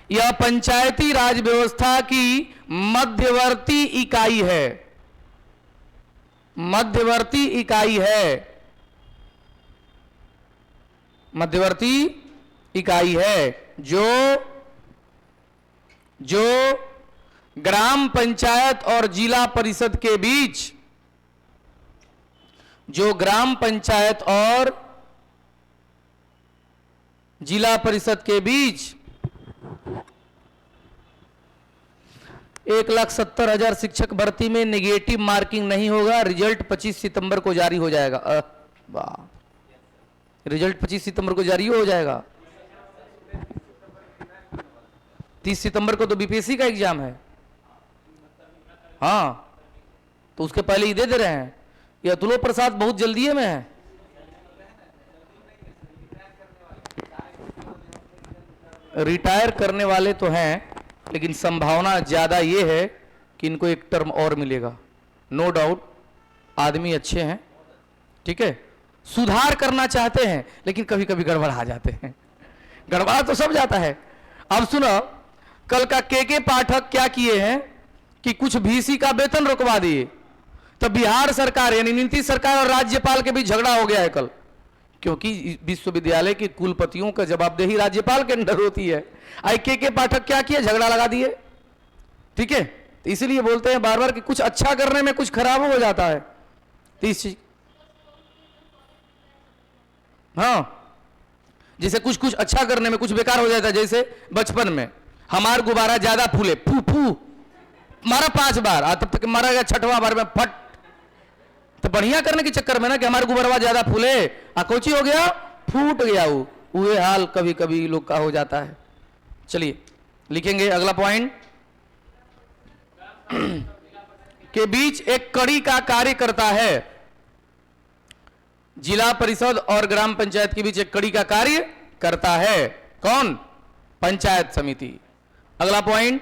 यह पंचायती राज व्यवस्था की मध्यवर्ती इकाई है, मध्यवर्ती इकाई है, मध्यवर्ती इकाई है जो ग्राम पंचायत और जिला परिषद के बीच, जो ग्राम पंचायत और जिला परिषद के बीच 1,70,000 शिक्षक भर्ती में नेगेटिव मार्किंग नहीं होगा। रिजल्ट 25 सितंबर को जारी हो जाएगा। वाह, रिजल्ट 25 सितंबर को जारी हो जाएगा। 30 सितंबर को तो बीपीएससी का एग्जाम है। हाँ, तो उसके पहले ही दे रहे हैं। ये अतुलो प्रसाद बहुत जल्दी में है। रिटायर करने वाले तो हैं, लेकिन संभावना ज्यादा ये है कि इनको एक टर्म और मिलेगा। नो डाउट, आदमी अच्छे हैं, ठीक है, सुधार करना चाहते हैं, लेकिन कभी कभी गड़बड़ा जाते हैं। गड़बड़ा तो सब जाता है। अब सुनो, कल का के पाठक क्या किए हैं कि कुछ वीसी का वेतन रुकवा दिए। तो बिहार सरकार यानी नीतीश सरकार और राज्यपाल के बीच झगड़ा हो गया है कल, क्योंकि विश्वविद्यालय के कुलपतियों का जवाबदेही राज्यपाल के अंदर होती है। आई के पाठक क्या किए, झगड़ा लगा दिए, ठीक है। तो इसीलिए बोलते हैं बार बार कि कुछ अच्छा करने में कुछ खराब हो जाता है। तो इस चीज, हाँ, जैसे कुछ कुछ अच्छा करने में कुछ बेकार हो जाता है। जैसे बचपन में हमार गुब्बारा ज्यादा फूले, फू फू मारा 5 बार, तब तक मारा गया 6वां बार में फट। तो बढ़िया करने के चक्कर में ना कि हमारे गुब्बारा ज्यादा फूले, कोची हो गया, फूट गया। वो हाल कभी कभी लोग का हो जाता है। चलिए लिखेंगे अगला पॉइंट, के बीच एक कड़ी का कार्य करता है। जिला परिषद और ग्राम पंचायत के बीच एक कड़ी का कार्य करता है। कौन? पंचायत समिति। अगला पॉइंट,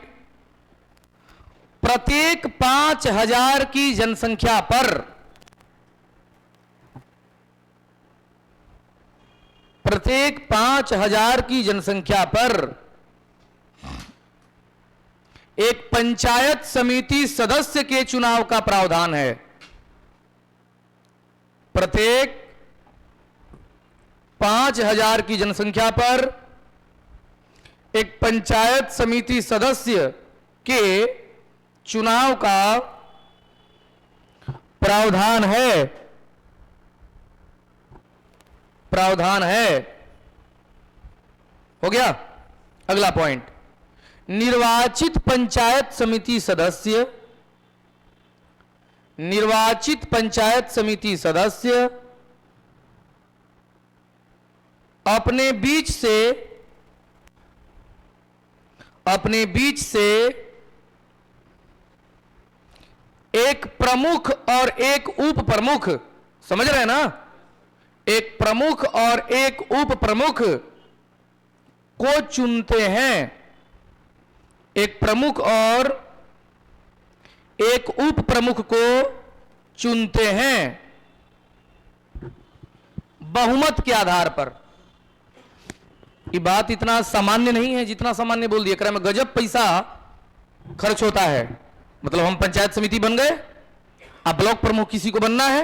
प्रत्येक 5,000 की जनसंख्या पर, प्रत्येक 5,000 की जनसंख्या पर एक पंचायत समिति सदस्य के चुनाव का प्रावधान है। प्रत्येक 5,000 की जनसंख्या पर एक पंचायत समिति सदस्य के चुनाव का प्रावधान है, प्रावधान है। हो गया। अगला पॉइंट, निर्वाचित पंचायत समिति सदस्य, निर्वाचित पंचायत समिति सदस्य अपने बीच से एक प्रमुख और एक उप प्रमुख, समझ रहे हैं ना, एक प्रमुख और एक उप प्रमुख को चुनते हैं, एक प्रमुख और एक उप प्रमुख को चुनते हैं बहुमत के आधार पर। ये बात इतना सामान्य नहीं है जितना सामान्य बोल दिया, करे में गजब पैसा खर्च होता है। मतलब हम पंचायत समिति बन गए, अब ब्लॉक प्रमुख किसी को बनना है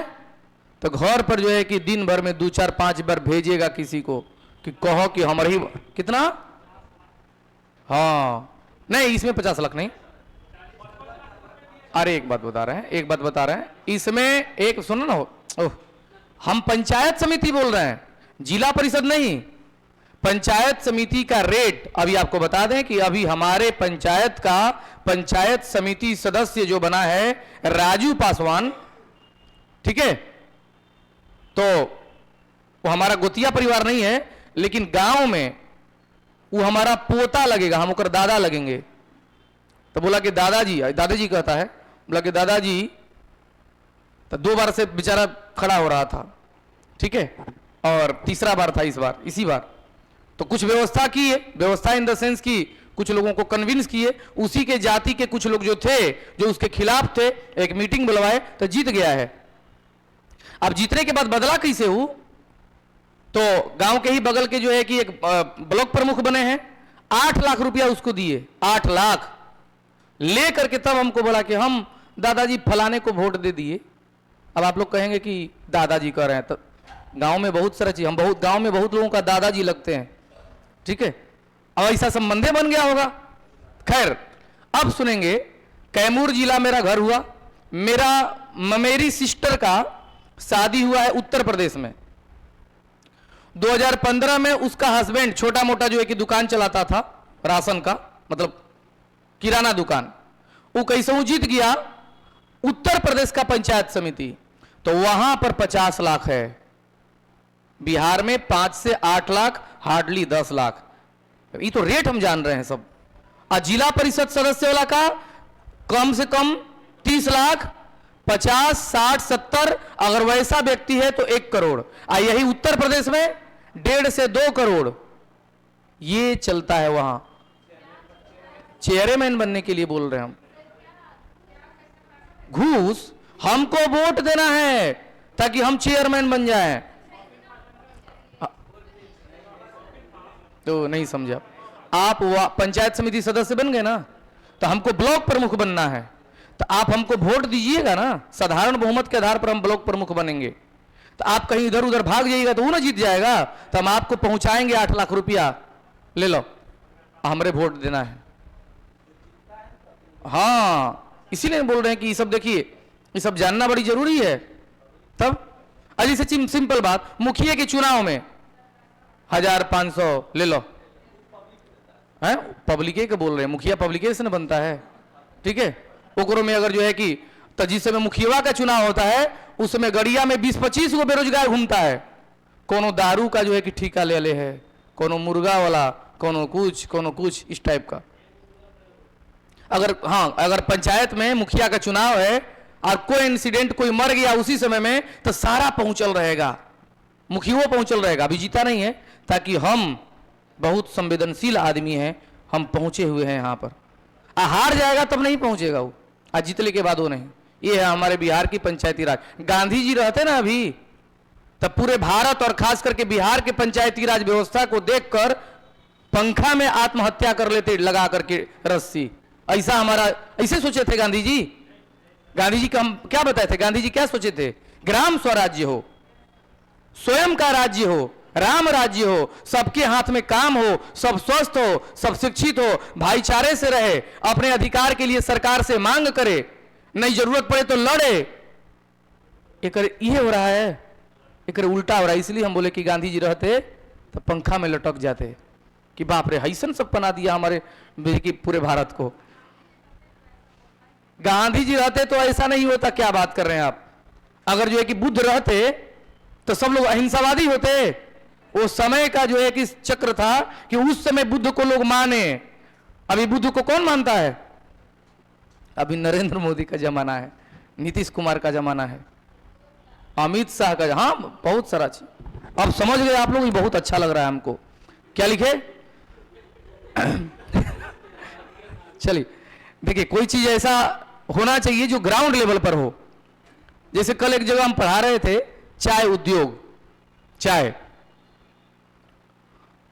तो घर पर जो है कि दिन भर में 2 4 5 बार भेजेगा किसी को कि कहो कि हमारे ही कितना, हाँ नहीं इसमें 50 लाख नहीं। अरे एक बात बता रहे हैं, इसमें एक सुनो ना, ओह हम पंचायत समिति बोल रहे हैं, जिला परिषद नहीं। पंचायत समिति का रेट अभी आपको बता दें कि अभी हमारे पंचायत का पंचायत समिति सदस्य जो बना है राजू पासवान, ठीक है, तो वो हमारा गोतिया परिवार नहीं है, लेकिन गांव में वो हमारा पोता लगेगा, हम उकर दादा लगेंगे। तो बोला कि दादाजी कहता है, बोला कि दादाजी, तो 2 बार से बेचारा खड़ा हो रहा था, ठीक है, और तीसरा बार था इसी बार तो कुछ व्यवस्था की है, व्यवस्था इन द सेंस की कुछ लोगों को कन्विंस किए, उसी के जाति के कुछ लोग जो थे जो उसके खिलाफ थे, एक मीटिंग बुलवाए तो जीत गया है। अब जीतने के बाद बदला कैसे हो, तो गांव के ही बगल के जो है कि एक ब्लॉक प्रमुख बने हैं, 8 लाख रुपया उसको दिए, 8 लाख ले करके तब हमको बोला कि हम दादाजी फलाने को वोट दे दिए। अब आप लोग कहेंगे कि दादाजी कह रहे हैं, तो गांव में बहुत सारा चीज, हम बहुत गांव में बहुत लोगों का दादाजी लगते हैं, ठीक है, अब ऐसा संबंधे बन गया होगा। खैर अब सुनेंगे, कैमूर जिला मेरा घर हुआ, मेरी सिस्टर का शादी हुआ है उत्तर प्रदेश में। 2015 में उसका हस्बैंड छोटा मोटा जो है कि दुकान चलाता था राशन का, मतलब किराना दुकान, वो कैसे जीत गया उत्तर प्रदेश का पंचायत समिति, तो वहां पर 50 लाख है। बिहार में 5 से 8 लाख, हार्डली 10 लाख, ये तो रेट हम जान रहे हैं सब। और जिला परिषद सदस्य वाला का कम से कम 30 लाख, 50, 60, 70, अगर वैसा व्यक्ति है तो 1 करोड़। और यही उत्तर प्रदेश में 1.5 से 2 करोड़ ये चलता है वहां। चेयरमैन बनने के लिए बोल रहे हैं हम, घूस हमको वोट देना है ताकि हम चेयरमैन बन जाएं। तो नहीं समझा आप, पंचायत समिति सदस्य बन गए ना, तो हमको ब्लॉक प्रमुख बनना है, तो आप हमको वोट दीजिएगा ना, साधारण बहुमत के आधार पर हम ब्लॉक प्रमुख बनेंगे। तो आप कहीं इधर उधर भाग जाइएगा तो वो ना जीत जाएगा, तो हम आपको पहुंचाएंगे 8 लाख रुपया, ले लो हमारे वोट देना है। हाँ इसीलिए बोल रहे हैं कि ये सब देखिए, ये सब जानना बड़ी जरूरी है। तब अजी से सिंपल बात, मुखिया के चुनाव में 1500 ले लो, है पब्लिके के बोल रहे हैं, मुखिया पब्लिके से न बनता है, ठीक है। ओकरो में अगर जो है कि तो जिस समय मुखिया का चुनाव होता है उसमें गड़िया में 20-25 को बेरोजगार घूमता है, कोनो दारू का जो है कि ठेका ले है, कोनो मुर्गा वाला, कोनो कुछ इस टाइप का। अगर पंचायत में मुखिया का चुनाव है और कोई इंसिडेंट, कोई मर गया उसी समय में, तो सारा पहुंचल रहेगा, मुखिया पहुंचल रहेगा, अभी जीता नहीं है, ताकि हम बहुत संवेदनशील आदमी हैं, हम पहुंचे हुए हैं यहाँ पर। हार जाएगा तब नहीं पहुंचेगा वो, आज जीतने के बाद वो नहीं। ये है हमारे बिहार की पंचायती राज। गांधी जी रहते ना अभी, तब पूरे भारत और खास करके बिहार के पंचायती राज व्यवस्था को देखकर पंखा में आत्महत्या कर लेते लगा करके रस्सी, ऐसा हमारा, ऐसे सोचे थे गांधी जी। गांधी जी का हम क्या बताए थे, गांधी जी क्या सोचे थे, ग्राम स्वराज्य हो, स्वयं का राज्य हो, राम राज्य हो, सबके हाथ में काम हो, सब स्वस्थ हो, सब शिक्षित हो, भाईचारे से रहे, अपने अधिकार के लिए सरकार से मांग करे, नहीं जरूरत पड़े तो लड़े। एक ये हो रहा है, एक उल्टा हो रहा है। इसलिए हम बोले कि गांधी जी रहते तो पंखा में लटक जाते कि बाप रे हैसन सब बना दिया हमारे पूरे भारत को। गांधी जी रहते तो ऐसा नहीं होता, क्या बात कर रहे हैं आप। अगर जो है कि बुद्ध रहते तो सब लोग अहिंसावादी होते। वो समय का जो है कि चक्र था कि उस समय बुद्ध को लोग माने, अभी बुद्ध को कौन मानता है, अभी नरेंद्र मोदी का जमाना है, नीतीश कुमार का जमाना है, अमित शाह का, हाँ बहुत सारा चीज। अब समझ गए आप लोग, ये बहुत अच्छा लग रहा है हमको। क्या लिखे? चलिए देखिए, कोई चीज ऐसा होना चाहिए जो ग्राउंड लेवल पर हो। जैसे कल एक जगह हम पढ़ा रहे थे चाय उद्योग, चाय,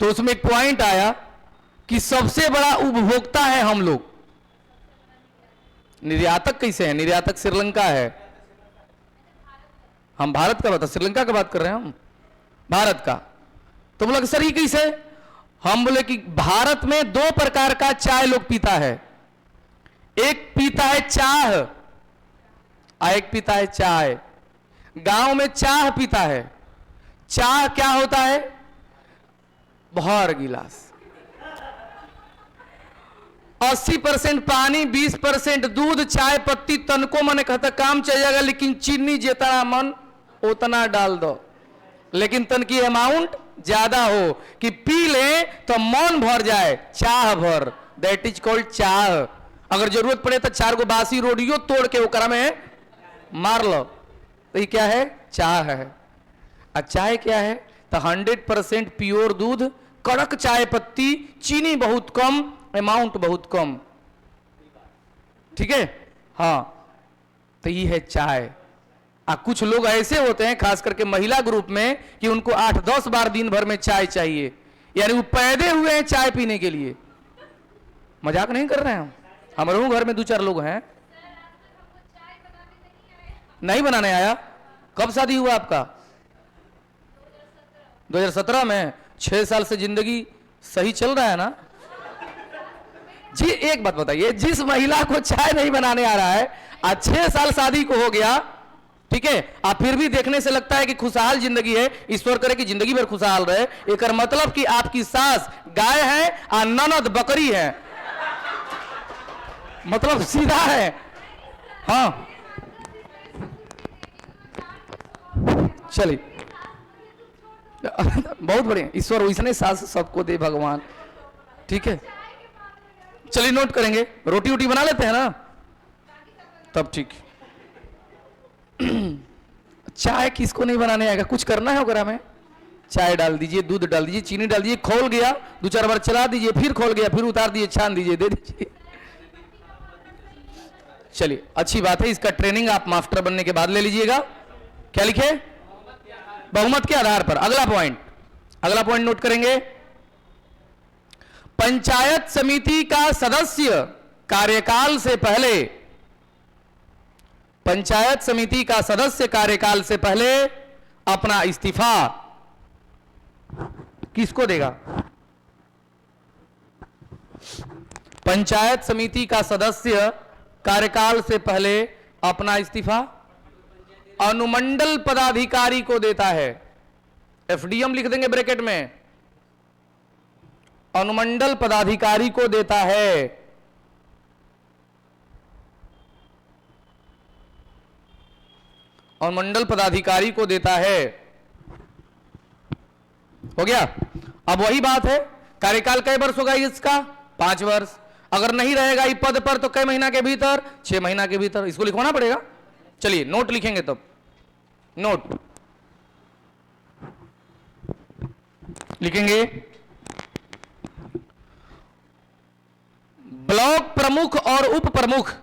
तो उसमें एक पॉइंट आया कि सबसे बड़ा उपभोक्ता है हम लोग। निर्यातक कैसे है? निर्यातक श्रीलंका है। हम भारत का बता, श्रीलंका का बात कर रहे हैं हम, भारत का। तो बोला कि सर ये कैसे? हम बोले कि भारत में 2 प्रकार का चाय लोग पीता है, एक पीता है चाह और एक पीता है चाय। गांव में चाह पीता है। चाह क्या होता है? भर गिलास, 80% पानी, 20% दूध, चाय पत्ती, तनको मन कहता काम चल जाएगा, लेकिन चीनी जितना मन उतना डाल दो, लेकिन तन की अमाउंट ज्यादा हो कि पी ले तो मन भर जाए, चाह भर, दैट इज कॉल्ड चाह। अगर जरूरत पड़े तो 4 गो बासी रोटियों तोड़ के ओकरा में मार लो, तो ये क्या है? चाह है। और चाय क्या है? तो 100% प्योर दूध, कड़क चाय पत्ती, चीनी बहुत कम, अमाउंट बहुत कम, ठीक है? हाँ, तो ये है चाय। कुछ लोग ऐसे होते हैं, खास करके महिला ग्रुप में, कि उनको 8-10 बार दिन भर में चाय चाहिए, यानी वो पैदे हुए हैं चाय पीने के लिए। मजाक नहीं कर रहे हैं हम। हमारे घर में 2-4 लोग हैं। नहीं बनाने आया? कब शादी हुआ आपका? 2017 में। 6 साल से जिंदगी सही चल रहा है ना जी? एक बात बताइए, जिस महिला को चाय नहीं बनाने आ रहा है, आज 6 साल शादी को हो गया, ठीक है, आप फिर भी देखने से लगता है कि खुशहाल जिंदगी है, ईश्वर करे कि जिंदगी भर खुशहाल रहे। एक मतलब कि आपकी सास गाय है और ननद बकरी है, मतलब सीधा है। हाँ चलिए, बहुत बढ़िया, ईश्वर उसने सास सबको दे भगवान, ठीक है। चलिए नोट करेंगे। रोटी वोटी बना लेते हैं ना, तब ठीक। चाय किसको नहीं बनाने आएगा? कुछ करना है वगैरह में, चाय डाल दीजिए, दूध डाल दीजिए, चीनी डाल दीजिए, खोल गया 2-4 बार चला दीजिए, फिर खोल गया, फिर उतार दीजिए, छान दीजिए, दे दीजिए। चलिए अच्छी बात है, इसका ट्रेनिंग आप मास्टर बनने के बाद ले लीजिएगा। क्या लिखे? बहुमत के आधार पर। अगला पॉइंट नोट करेंगे। पंचायत समिति का सदस्य कार्यकाल से पहले, पंचायत समिति का सदस्य कार्यकाल से पहले अपना इस्तीफा किसको देगा? पंचायत समिति का सदस्य कार्यकाल से पहले अपना इस्तीफा अनुमंडल पदाधिकारी को देता है। एफडीएम लिख देंगे ब्रैकेट में, अनुमंडल पदाधिकारी को देता है। अनुमंडल पदाधिकारी को देता है। हो गया। अब वही बात है, कार्यकाल कई वर्ष होगा इसका? 5 वर्ष। अगर नहीं रहेगा इस पद पर तो कई महीना के भीतर? 6 महीना के भीतर। इसको लिखवाना पड़ेगा। चलिए नोट लिखेंगे तब। नोट लिखेंगे, ब्लॉक प्रमुख और उप प्रमुख,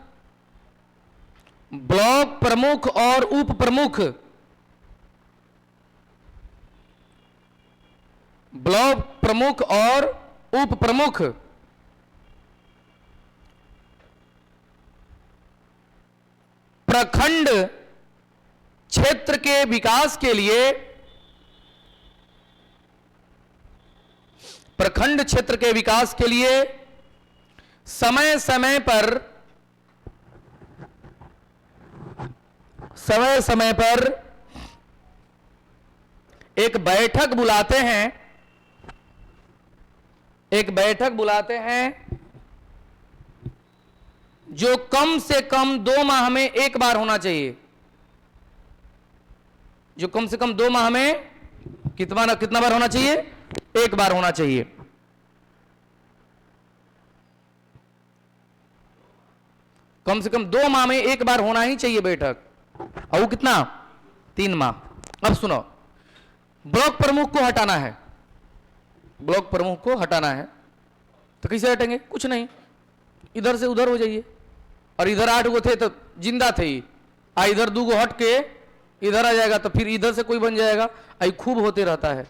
ब्लॉक प्रमुख और उप प्रमुख, ब्लॉक प्रमुख और उप प्रमुख प्रखंड क्षेत्र के विकास के लिए, प्रखंड क्षेत्र के विकास के लिए समय समय पर एक बैठक बुलाते हैं, एक बैठक बुलाते हैं जो कम से कम 2 माह में एक बार होना चाहिए। जो कम से कम 2 माह में कितना बार होना चाहिए? एक बार होना चाहिए। कम से कम 2 माह में एक बार होना ही चाहिए बैठक, और वो कितना 3 माह। अब सुनो, ब्लॉक प्रमुख को हटाना है, ब्लॉक प्रमुख को हटाना है तो कैसे हटेंगे? कुछ नहीं, इधर से उधर हो जाइए। और इधर 8 गो थे तो जिंदा थे ही, इधर 2 गो हट के इधर आ जाएगा तो फिर इधर से कोई बन जाएगा। आई खूब होते रहता है,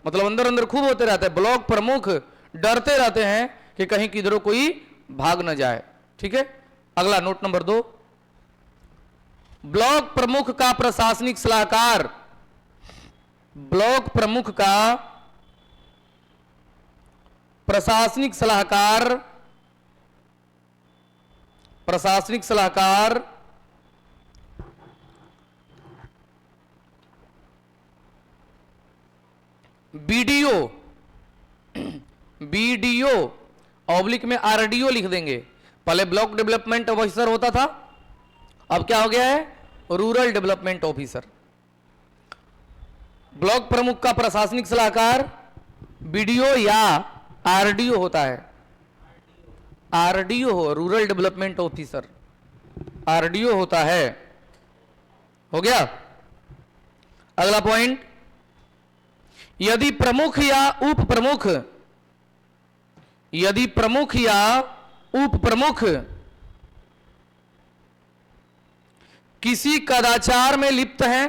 मतलब अंदर अंदर खूब होते रहता है। ब्लॉक प्रमुख डरते रहते हैं कि कहीं किधरों कोई भाग न जाए। ठीक है, अगला नोट नंबर 2, ब्लॉक प्रमुख का प्रशासनिक सलाहकार, ब्लॉक प्रमुख का प्रशासनिक सलाहकार, प्रशासनिक सलाहकार बीडीओ, बीडीओ ऑब्लिक में आरडीओ लिख देंगे। पहले ब्लॉक डेवलपमेंट ऑफिसर होता था, अब क्या हो गया है? Rural development officer. ब्लॉक प्रमुख का प्रशासनिक सलाहकार बीडीओ या आरडीओ होता है। आरडीओ हो, रूरल डेवलपमेंट ऑफिसर, आरडीओ होता है। हो गया। अगला पॉइंट, यदि प्रमुख या उप प्रमुख, यदि प्रमुख या उप प्रमुख किसी कदाचार में लिप्त हैं,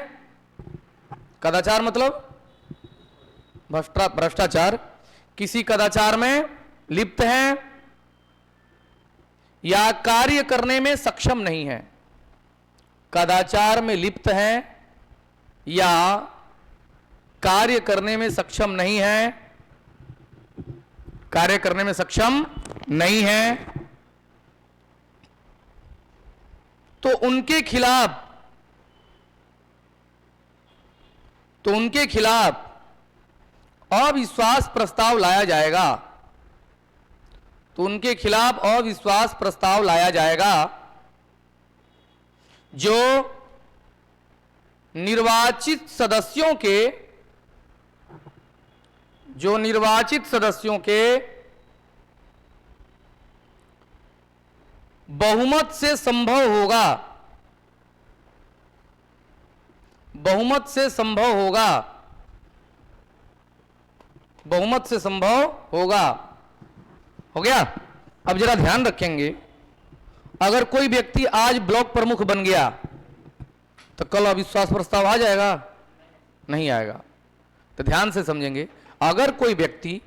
कदाचार मतलब भ्रष्टाचार, किसी कदाचार में लिप्त हैं या कार्य करने में सक्षम नहीं है, कदाचार में लिप्त हैं या कार्य करने में सक्षम नहीं है, कार्य करने में सक्षम नहीं है, तो उनके खिलाफ, तो उनके खिलाफ अविश्वास प्रस्ताव लाया जाएगा, तो उनके खिलाफ अविश्वास प्रस्ताव लाया जाएगा जो निर्वाचित सदस्यों के, जो निर्वाचित सदस्यों के बहुमत से संभव होगा, बहुमत से संभव होगा, बहुमत से संभव होगा। हो गया। अब जरा ध्यान रखेंगे, अगर कोई व्यक्ति आज ब्लॉक प्रमुख बन गया तो कल अविश्वास प्रस्ताव आ जाएगा? नहीं आएगा। तो ध्यान से समझेंगे, अगर कोई व्यक्ति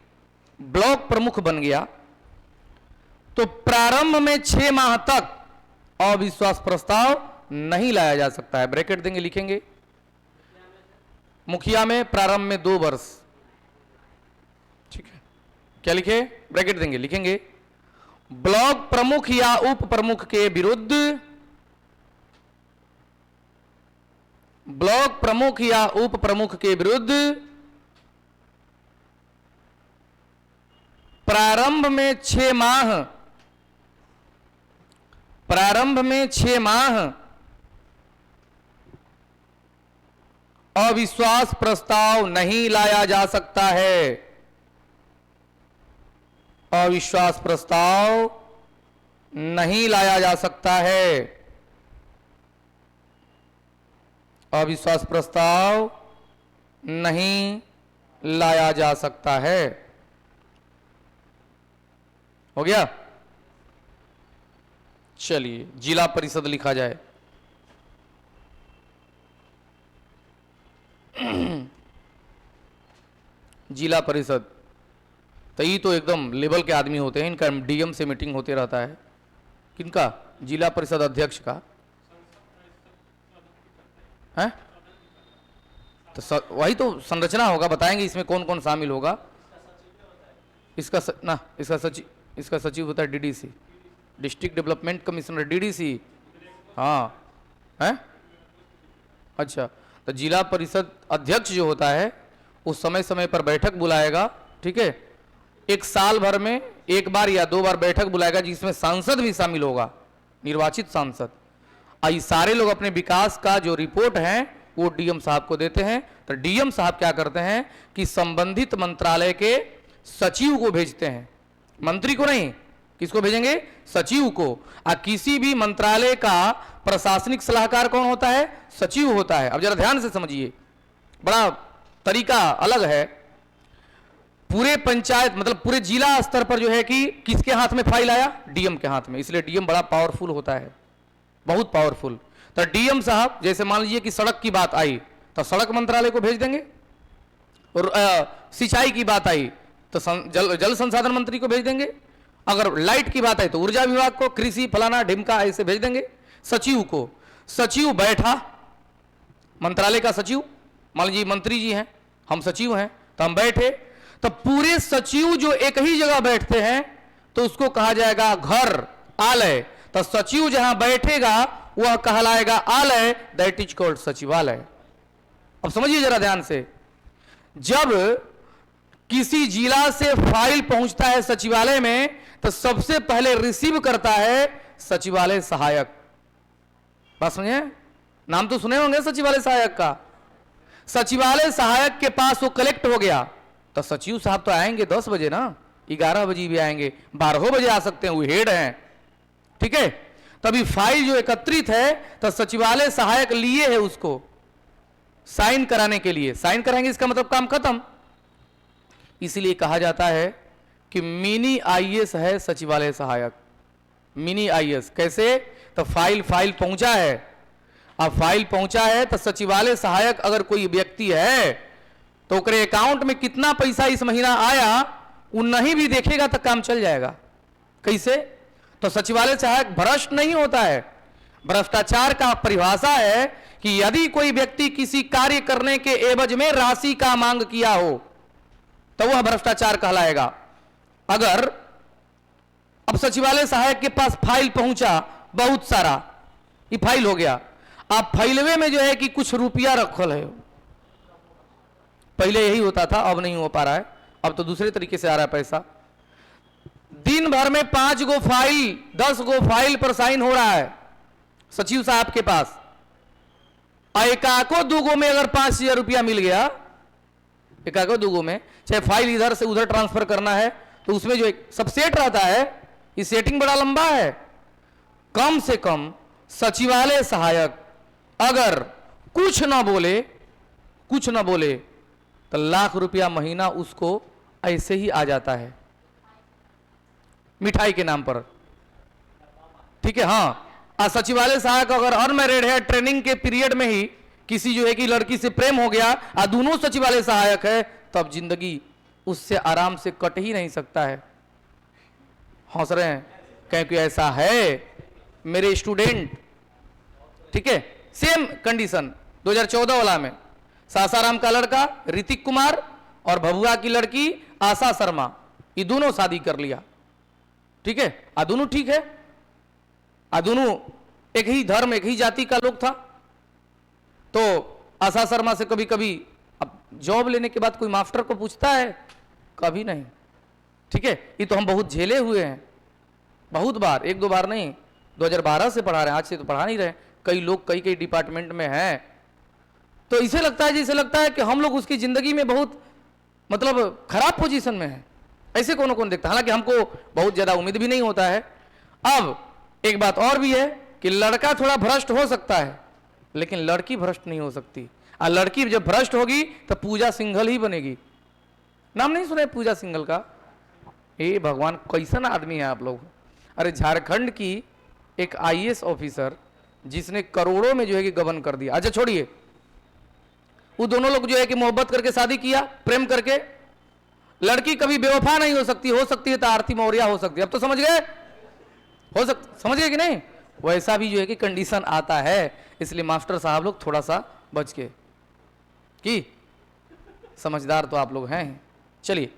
ब्लॉक प्रमुख बन गया तो प्रारंभ में 6 माह तक अविश्वास प्रस्ताव नहीं लाया जा सकता है। ब्रैकेट देंगे, लिखेंगे, मुखिया में प्रारंभ में 2 वर्ष। ठीक है, क्या लिखे? ब्रैकेट देंगे, लिखेंगे, ब्लॉक प्रमुख या उप प्रमुख के विरुद्ध, ब्लॉक प्रमुख या उप प्रमुख के विरुद्ध प्रारंभ में 6 माह, प्रारंभ में 6 माह अविश्वास प्रस्ताव नहीं लाया जा सकता है, अविश्वास प्रस्ताव नहीं लाया जा सकता है, अविश्वास प्रस्ताव नहीं लाया जा सकता है। हो गया। चलिए, जिला परिषद लिखा जाए। जिला परिषद, तो ये तो एकदम लेवल के आदमी होते हैं, इनका डीएम से मीटिंग होते रहता है। किनका? जिला परिषद अध्यक्ष का है? तो वही तो संरचना होगा, बताएंगे इसमें कौन कौन शामिल होगा। इसका इसका सचिव होता है DDC, district development commissioner, DDC. हाँ है, अच्छा। तो जिला परिषद अध्यक्ष जो होता है उस समय समय पर बैठक बुलाएगा। ठीक है, एक साल भर में 1 बार या 2 बार बैठक बुलाएगा, जिसमें सांसद भी शामिल होगा, निर्वाचित सांसद। ये सारे लोग अपने विकास का जो रिपोर्ट है वो डीएम साहब को देते हैं। तो डीएम साहब क्या करते हैं कि संबंधित मंत्रालय के सचिव को भेजते हैं, मंत्री को नहीं, किसको भेजेंगे? सचिव को। किसी भी मंत्रालय का प्रशासनिक सलाहकार कौन होता है? सचिव होता है। अब जरा ध्यान से समझिए, बड़ा तरीका अलग है। पूरे पंचायत मतलब पूरे जिला स्तर पर जो है कि किसके हाथ में फाइल आया? डीएम के हाथ में। इसलिए डीएम बड़ा पावरफुल होता है, बहुत पावरफुल। तो डीएम साहब जैसे मान लीजिए कि सड़क की बात आई तो सड़क मंत्रालय को भेज देंगे, और सिंचाई की बात आई तो जल संसाधन मंत्री को भेज देंगे, अगर लाइट की बात आई तो ऊर्जा विभाग को, कृषि फलाना ढिमका ऐसे भेज देंगे। सचिव को, सचिव बैठा, मंत्रालय का सचिव, मान लीजिए मंत्री जी हैं, हम सचिव हैं तो हम बैठे, तो पूरे सचिव जो एक ही जगह बैठते हैं तो उसको कहा जाएगा घर, आलय। तो सचिव जहां बैठेगा वह कहलाएगा आलय, दैट इज कॉल्ड सचिवालय। अब समझिए जरा ध्यान से, जब किसी जिला से फाइल पहुंचता है सचिवालय में तो सबसे पहले रिसीव करता है सचिवालय सहायक। बात समझे? नाम तो सुने होंगे सचिवालय सहायक का। सचिवालय सहायक के पास वो कलेक्ट हो गया तो सचिव साहब तो आएंगे 10 बजे ना, 11 बजे भी आएंगे, 12 बजे आ सकते हैं, वो हेड हैं, ठीक है। तभी फाइल जो एकत्रित है तो सचिवालय सहायक लिए है उसको साइन कराने के लिए, साइन कराएंगे, इसका मतलब काम खत्म। इसलिए कहा जाता है कि मिनी आईएएस है सचिवालय सहायक। मिनी आईएएस कैसे? तो फाइल पहुंचा है, अब फाइल पहुंचा है तो सचिवालय सहायक अगर कोई व्यक्ति है तो ओकरे अकाउंट में कितना पैसा इस महीना आया वो नहीं भी देखेगा तो काम चल जाएगा। कैसे? तो सचिवालय सहायक भ्रष्ट नहीं होता है। भ्रष्टाचार का परिभाषा है कि यदि कोई व्यक्ति किसी कार्य करने के एवज में राशि का मांग किया हो तो वह भ्रष्टाचार कहलाएगा। अगर अब सचिवालय सहायक के पास फाइल पहुंचा बहुत सारा, ये फाइल हो गया, अब फाइलवे में जो है कि कुछ रुपया रखल है, पहले यही होता था, अब नहीं हो पा रहा है, अब तो दूसरे तरीके से आ रहा है पैसा। दिन भर में 5 गो फाइल 10 गो फाइल पर साइन हो रहा है सचिव साहब के पास। एकाको दूगो में अगर 5,000 रुपया मिल गया, एकाको दूगो में, चाहे फाइल इधर से उधर ट्रांसफर करना है तो उसमें जो एक सब सेट रहता है, ये सेटिंग बड़ा लंबा है। कम से कम सचिवालय सहायक अगर कुछ ना बोले तो लाख रुपया महीना उसको ऐसे ही आ जाता है मिठाई के नाम पर, ठीक है। हाँ, सचिवालय सहायक अगर अनमैरिड है, ट्रेनिंग के पीरियड में ही किसी जो है कि लड़की से प्रेम हो गया और दोनों सचिवालय सहायक है, तब जिंदगी उससे आराम से कट ही नहीं सकता है। हंस रहे हैं क्योंकि ऐसा है मेरे स्टूडेंट, ठीक है। सेम कंडीशन 2014 वाला में सासाराम का लड़का ऋतिक कुमार और भभुआ की लड़की आशा शर्मा, ये दोनों शादी कर लिया, ठीक है। दोनों ठीक है, दोनों एक ही धर्म एक ही जाति का लोग था। तो आशा शर्मा से कभी कभी, अब जॉब लेने के बाद कोई मास्टर को पूछता है? कभी नहीं, ठीक है। ये तो हम बहुत झेले हुए हैं, बहुत बार, 1-2 बार नहीं, 2012 से पढ़ा रहे हैं, आज से तो पढ़ा नहीं रहे। कई लोग कई डिपार्टमेंट में हैं, तो इसे लगता है, जैसे लगता है कि हम लोग उसकी जिंदगी में बहुत मतलब खराब पोजीशन में है, ऐसे कौन देखता है। हालांकि हमको बहुत ज्यादा उम्मीद भी नहीं होता है। अब एक बात और भी है कि लड़का थोड़ा भ्रष्ट हो सकता है लेकिन लड़की भ्रष्ट नहीं हो सकती। और लड़की जब भ्रष्ट होगी तो पूजा सिंघल ही बनेगी। नाम नहीं सुना है पूजा सिंघल का? ए भगवान, कैसन आदमी है आप लोग। अरे झारखंड की एक आईएएस ऑफिसर जिसने करोड़ों में जो है कि गबन कर दिया। अच्छा छोड़िए, वो दोनों लोग जो है कि मोहब्बत करके शादी किया, प्रेम करके। लड़की कभी बेवफा नहीं हो सकती है तो आरती मौर्या हो सकती है। अब तो समझ गए? समझ गए कि नहीं? वैसा भी जो है कि कंडीशन आता है, इसलिए मास्टर साहब लोग थोड़ा सा बच के, कि समझदार तो आप लोग हैं। चलिए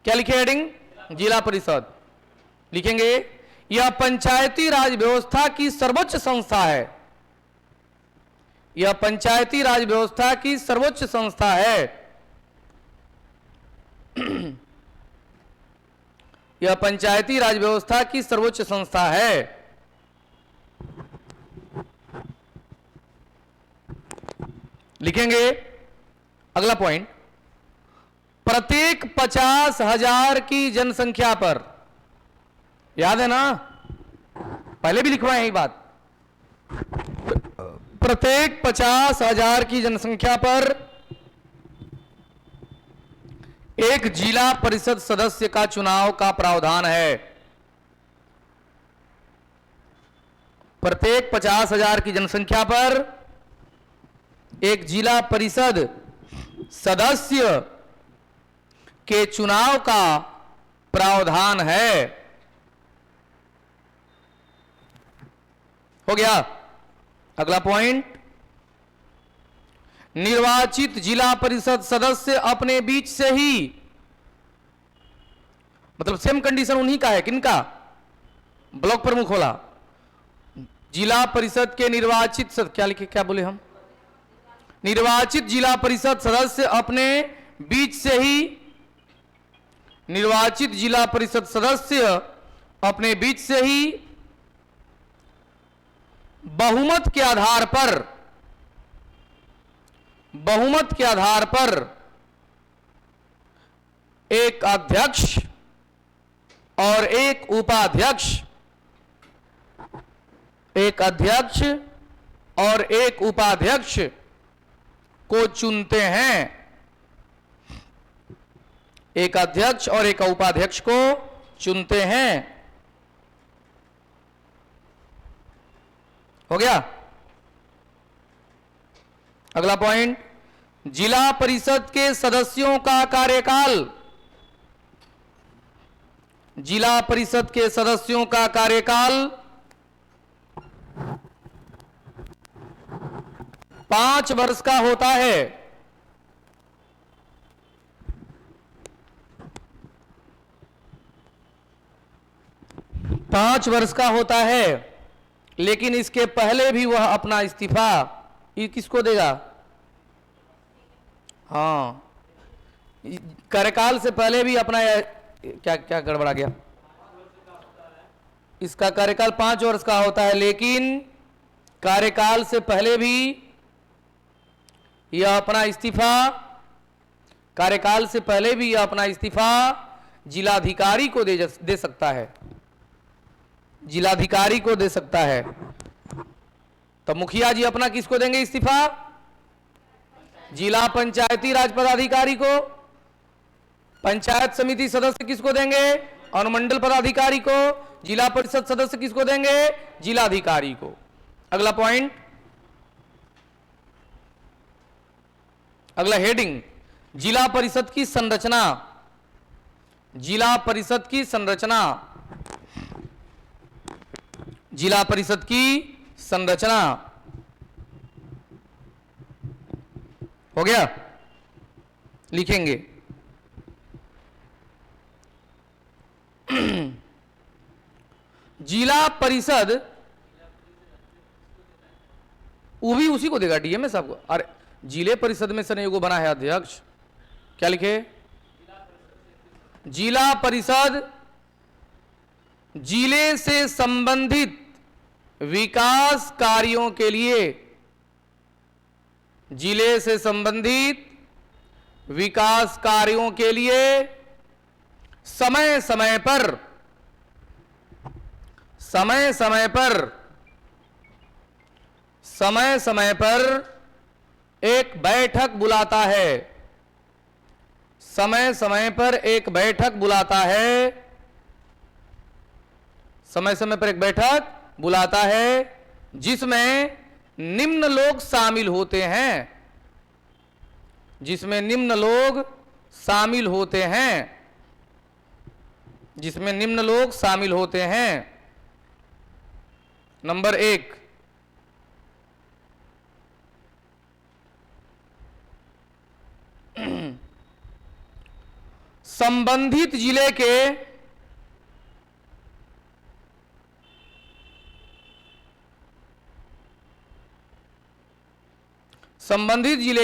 क्या लिखे हेडिंग? जिला परिषद लिखेंगे। यह पंचायती राज व्यवस्था की सर्वोच्च संस्था है। यह पंचायती राज व्यवस्था की सर्वोच्च संस्था है। यह पंचायती राज व्यवस्था की सर्वोच्च संस्था है। लिखेंगे अगला पॉइंट, प्रत्येक 50,000 की जनसंख्या पर याद है ना, पहले भी लिखवाए हैं ये बात। प्रत्येक 50,000 की जनसंख्या पर एक जिला परिषद सदस्य का चुनाव का प्रावधान है। प्रत्येक 50,000 की जनसंख्या पर एक जिला परिषद सदस्य के चुनाव का प्रावधान है। हो गया। अगला पॉइंट, निर्वाचित जिला परिषद सदस्य अपने बीच से ही, मतलब सेम कंडीशन उन्हीं का है, किनका? ब्लॉक प्रमुख वाला। जिला परिषद के निर्वाचित क्या लिखे, क्या बोले हम? निर्वाचित जिला परिषद सदस्य अपने बीच से ही, निर्वाचित जिला परिषद सदस्य अपने बीच से ही बहुमत के आधार पर एक अध्यक्ष और एक उपाध्यक्ष को चुनते हैं। एक अध्यक्ष और एक उपाध्यक्ष को चुनते हैं। हो गया। अगला पॉइंट, जिला परिषद के सदस्यों का कार्यकाल, जिला परिषद के सदस्यों का कार्यकाल 5 वर्ष का होता है। 5 वर्ष का होता है, लेकिन इसके पहले भी वह अपना इस्तीफा ये किसको देगा? हाँ, कार्यकाल से पहले भी अपना, क्या क्या गड़बड़ा गया, इसका कार्यकाल 5 वर्ष का होता है, लेकिन कार्यकाल से पहले भी यह अपना इस्तीफा जिलाधिकारी को दे सकता है। जिलाधिकारी को दे सकता है। तो मुखिया जी अपना किसको देंगे इस्तीफा? जिला पंचायती राज पदाधिकारी को। पंचायत समिति सदस्य किसको देंगे? अनुमंडल पदाधिकारी को। जिला परिषद सदस्य किसको देंगे? जिलाधिकारी को। अगला पॉइंट, अगला हेडिंग, जिला परिषद की संरचना। जिला परिषद की संरचना, जिला परिषद की संरचना। हो गया, लिखेंगे। जिला परिषद वो भी उसी को देगा, डीएमए साहब को। अरे जिले परिषद में से नहीं को बना है अध्यक्ष, क्या लिखे? जिला परिषद जिले से संबंधित विकास कार्यों के लिए, जिले से संबंधित विकास कार्यों के लिए समय समय पर एक बैठक बुलाता है। समय समय पर एक बैठक बुलाता है। समय समय पर एक बैठक बुलाता है, जिसमें निम्न लोग शामिल होते हैं। जिसमें निम्न लोग शामिल होते हैं। जिसमें निम्न लोग शामिल होते हैं। नंबर 1, संबंधित जिले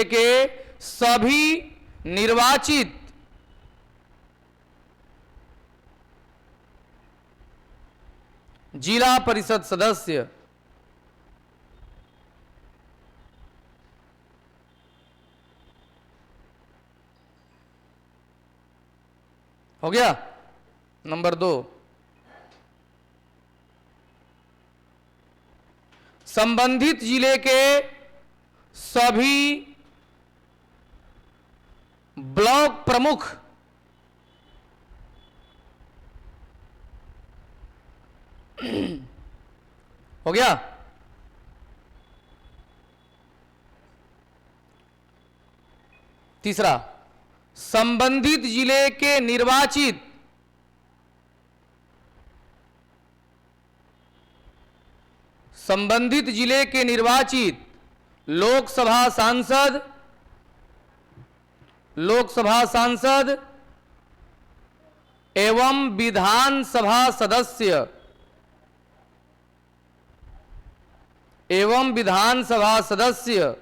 के सभी निर्वाचित जिला परिषद सदस्य हो गया। नंबर 2, संबंधित जिले के सभी ब्लॉक प्रमुख हो गया। तीसरा, संबंधित जिले के निर्वाचित लोकसभा सांसद एवं विधानसभा सदस्य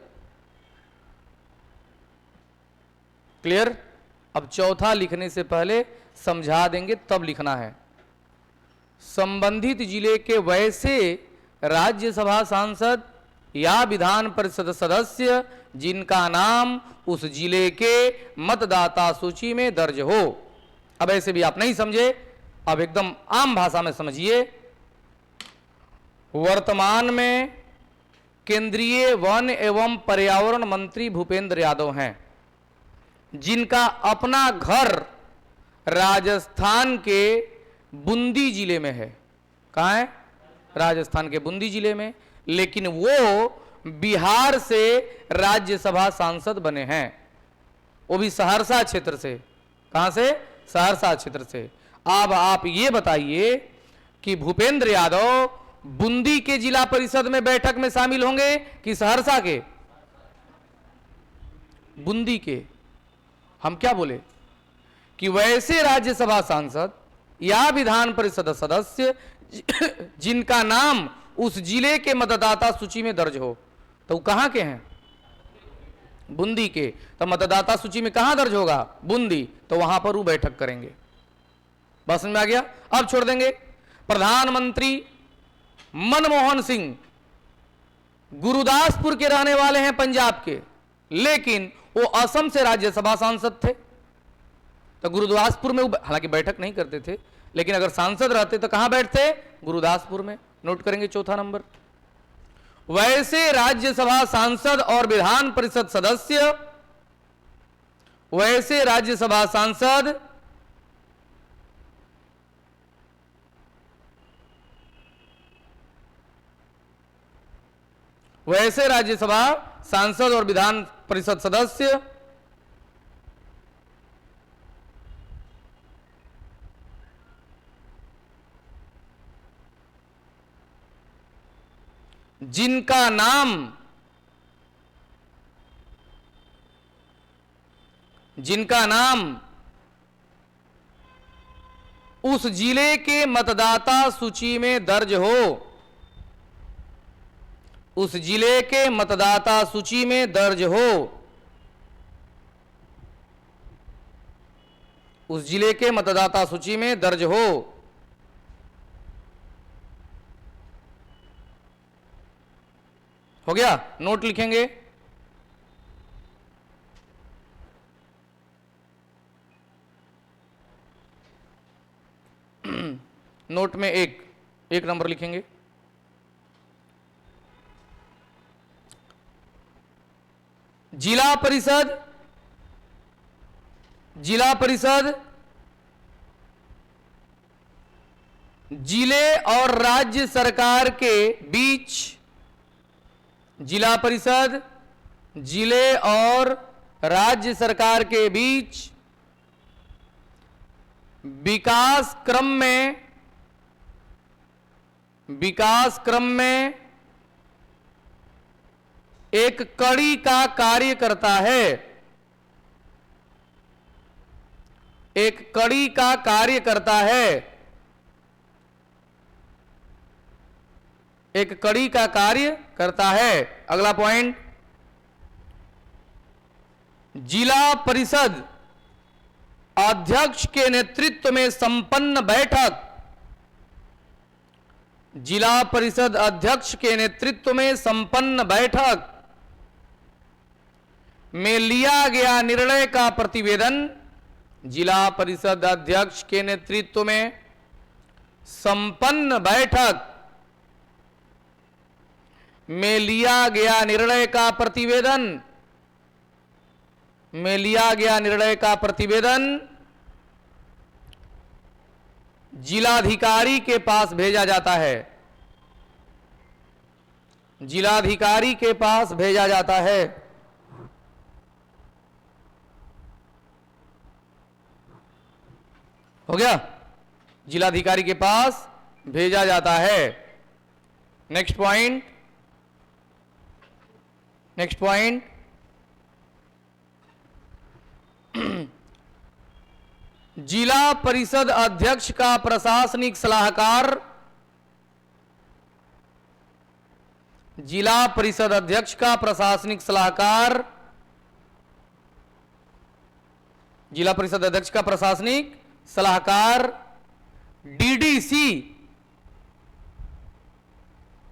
क्लियर। अब चौथा लिखने से पहले समझा देंगे तब लिखना है। संबंधित जिले के वैसे राज्यसभा सांसद या विधान परिषद सदस्य जिनका नाम उस जिले के मतदाता सूची में दर्ज हो। अब ऐसे भी आप नहीं समझे, अब एकदम आम भाषा में समझिए। वर्तमान में केंद्रीय वन एवं पर्यावरण मंत्री भूपेंद्र यादव हैं, जिनका अपना घर राजस्थान के बूंदी जिले में है। कहाँ है? राजस्थान के बूंदी जिले में। लेकिन वो बिहार से राज्यसभा सांसद बने हैं, वो भी सहरसा क्षेत्र से। कहां से? सहरसा क्षेत्र से। अब आप ये बताइए कि भूपेंद्र यादव बूंदी के जिला परिषद में बैठक में शामिल होंगे कि सहरसा के? बूंदी के। हम क्या बोले कि वैसे राज्यसभा सांसद या विधान परिषद सदस्य जिनका नाम उस जिले के मतदाता सूची में दर्ज हो। तो वो कहां के हैं? बूंदी के। तो मतदाता सूची में कहां दर्ज होगा? बूंदी। तो वहां पर वो बैठक करेंगे। बस में आ गया। अब छोड़ देंगे। प्रधानमंत्री मनमोहन सिंह गुरुदासपुर के रहने वाले हैं, पंजाब के, लेकिन वो असम से राज्यसभा सांसद थे। तो गुरुदासपुर में हालांकि बैठक नहीं करते थे, लेकिन अगर सांसद रहते तो कहां बैठते? गुरुदासपुर में। नोट करेंगे चौथा नंबर। वैसे राज्यसभा सांसद और विधान परिषद सदस्य, वैसे राज्यसभा सांसद और विधान परिषद सदस्य जिनका नाम उस जिले के मतदाता सूची में दर्ज हो, उस जिले के मतदाता सूची में दर्ज हो, उस जिले के मतदाता सूची में दर्ज हो। हो गया? नोट लिखेंगे। नोट में एक नंबर लिखेंगे। जिला परिषद जिले और राज्य सरकार के बीच, जिला परिषद जिले और राज्य सरकार के बीच विकास क्रम में एक कड़ी का कार्य करता है, एक कड़ी का कार्य करता है, एक कड़ी का कार्य करता है। अगला पॉइंट, जिला परिषद अध्यक्ष के नेतृत्व में संपन्न बैठक, जिला परिषद अध्यक्ष के नेतृत्व में संपन्न बैठक में लिया गया निर्णय का प्रतिवेदन, जिला परिषद अध्यक्ष के नेतृत्व में संपन्न बैठक में लिया गया निर्णय का प्रतिवेदन, में लिया गया निर्णय का प्रतिवेदन जिलाधिकारी के पास भेजा जाता है, जिलाधिकारी के पास भेजा जाता है। हो गया, जिलाधिकारी के पास भेजा जाता है। नेक्स्ट पॉइंट, नेक्स्ट पॉइंट, जिला परिषद अध्यक्ष का प्रशासनिक सलाहकार, जिला परिषद अध्यक्ष का प्रशासनिक सलाहकार, जिला परिषद अध्यक्ष का प्रशासनिक सलाहकार डीडीसी,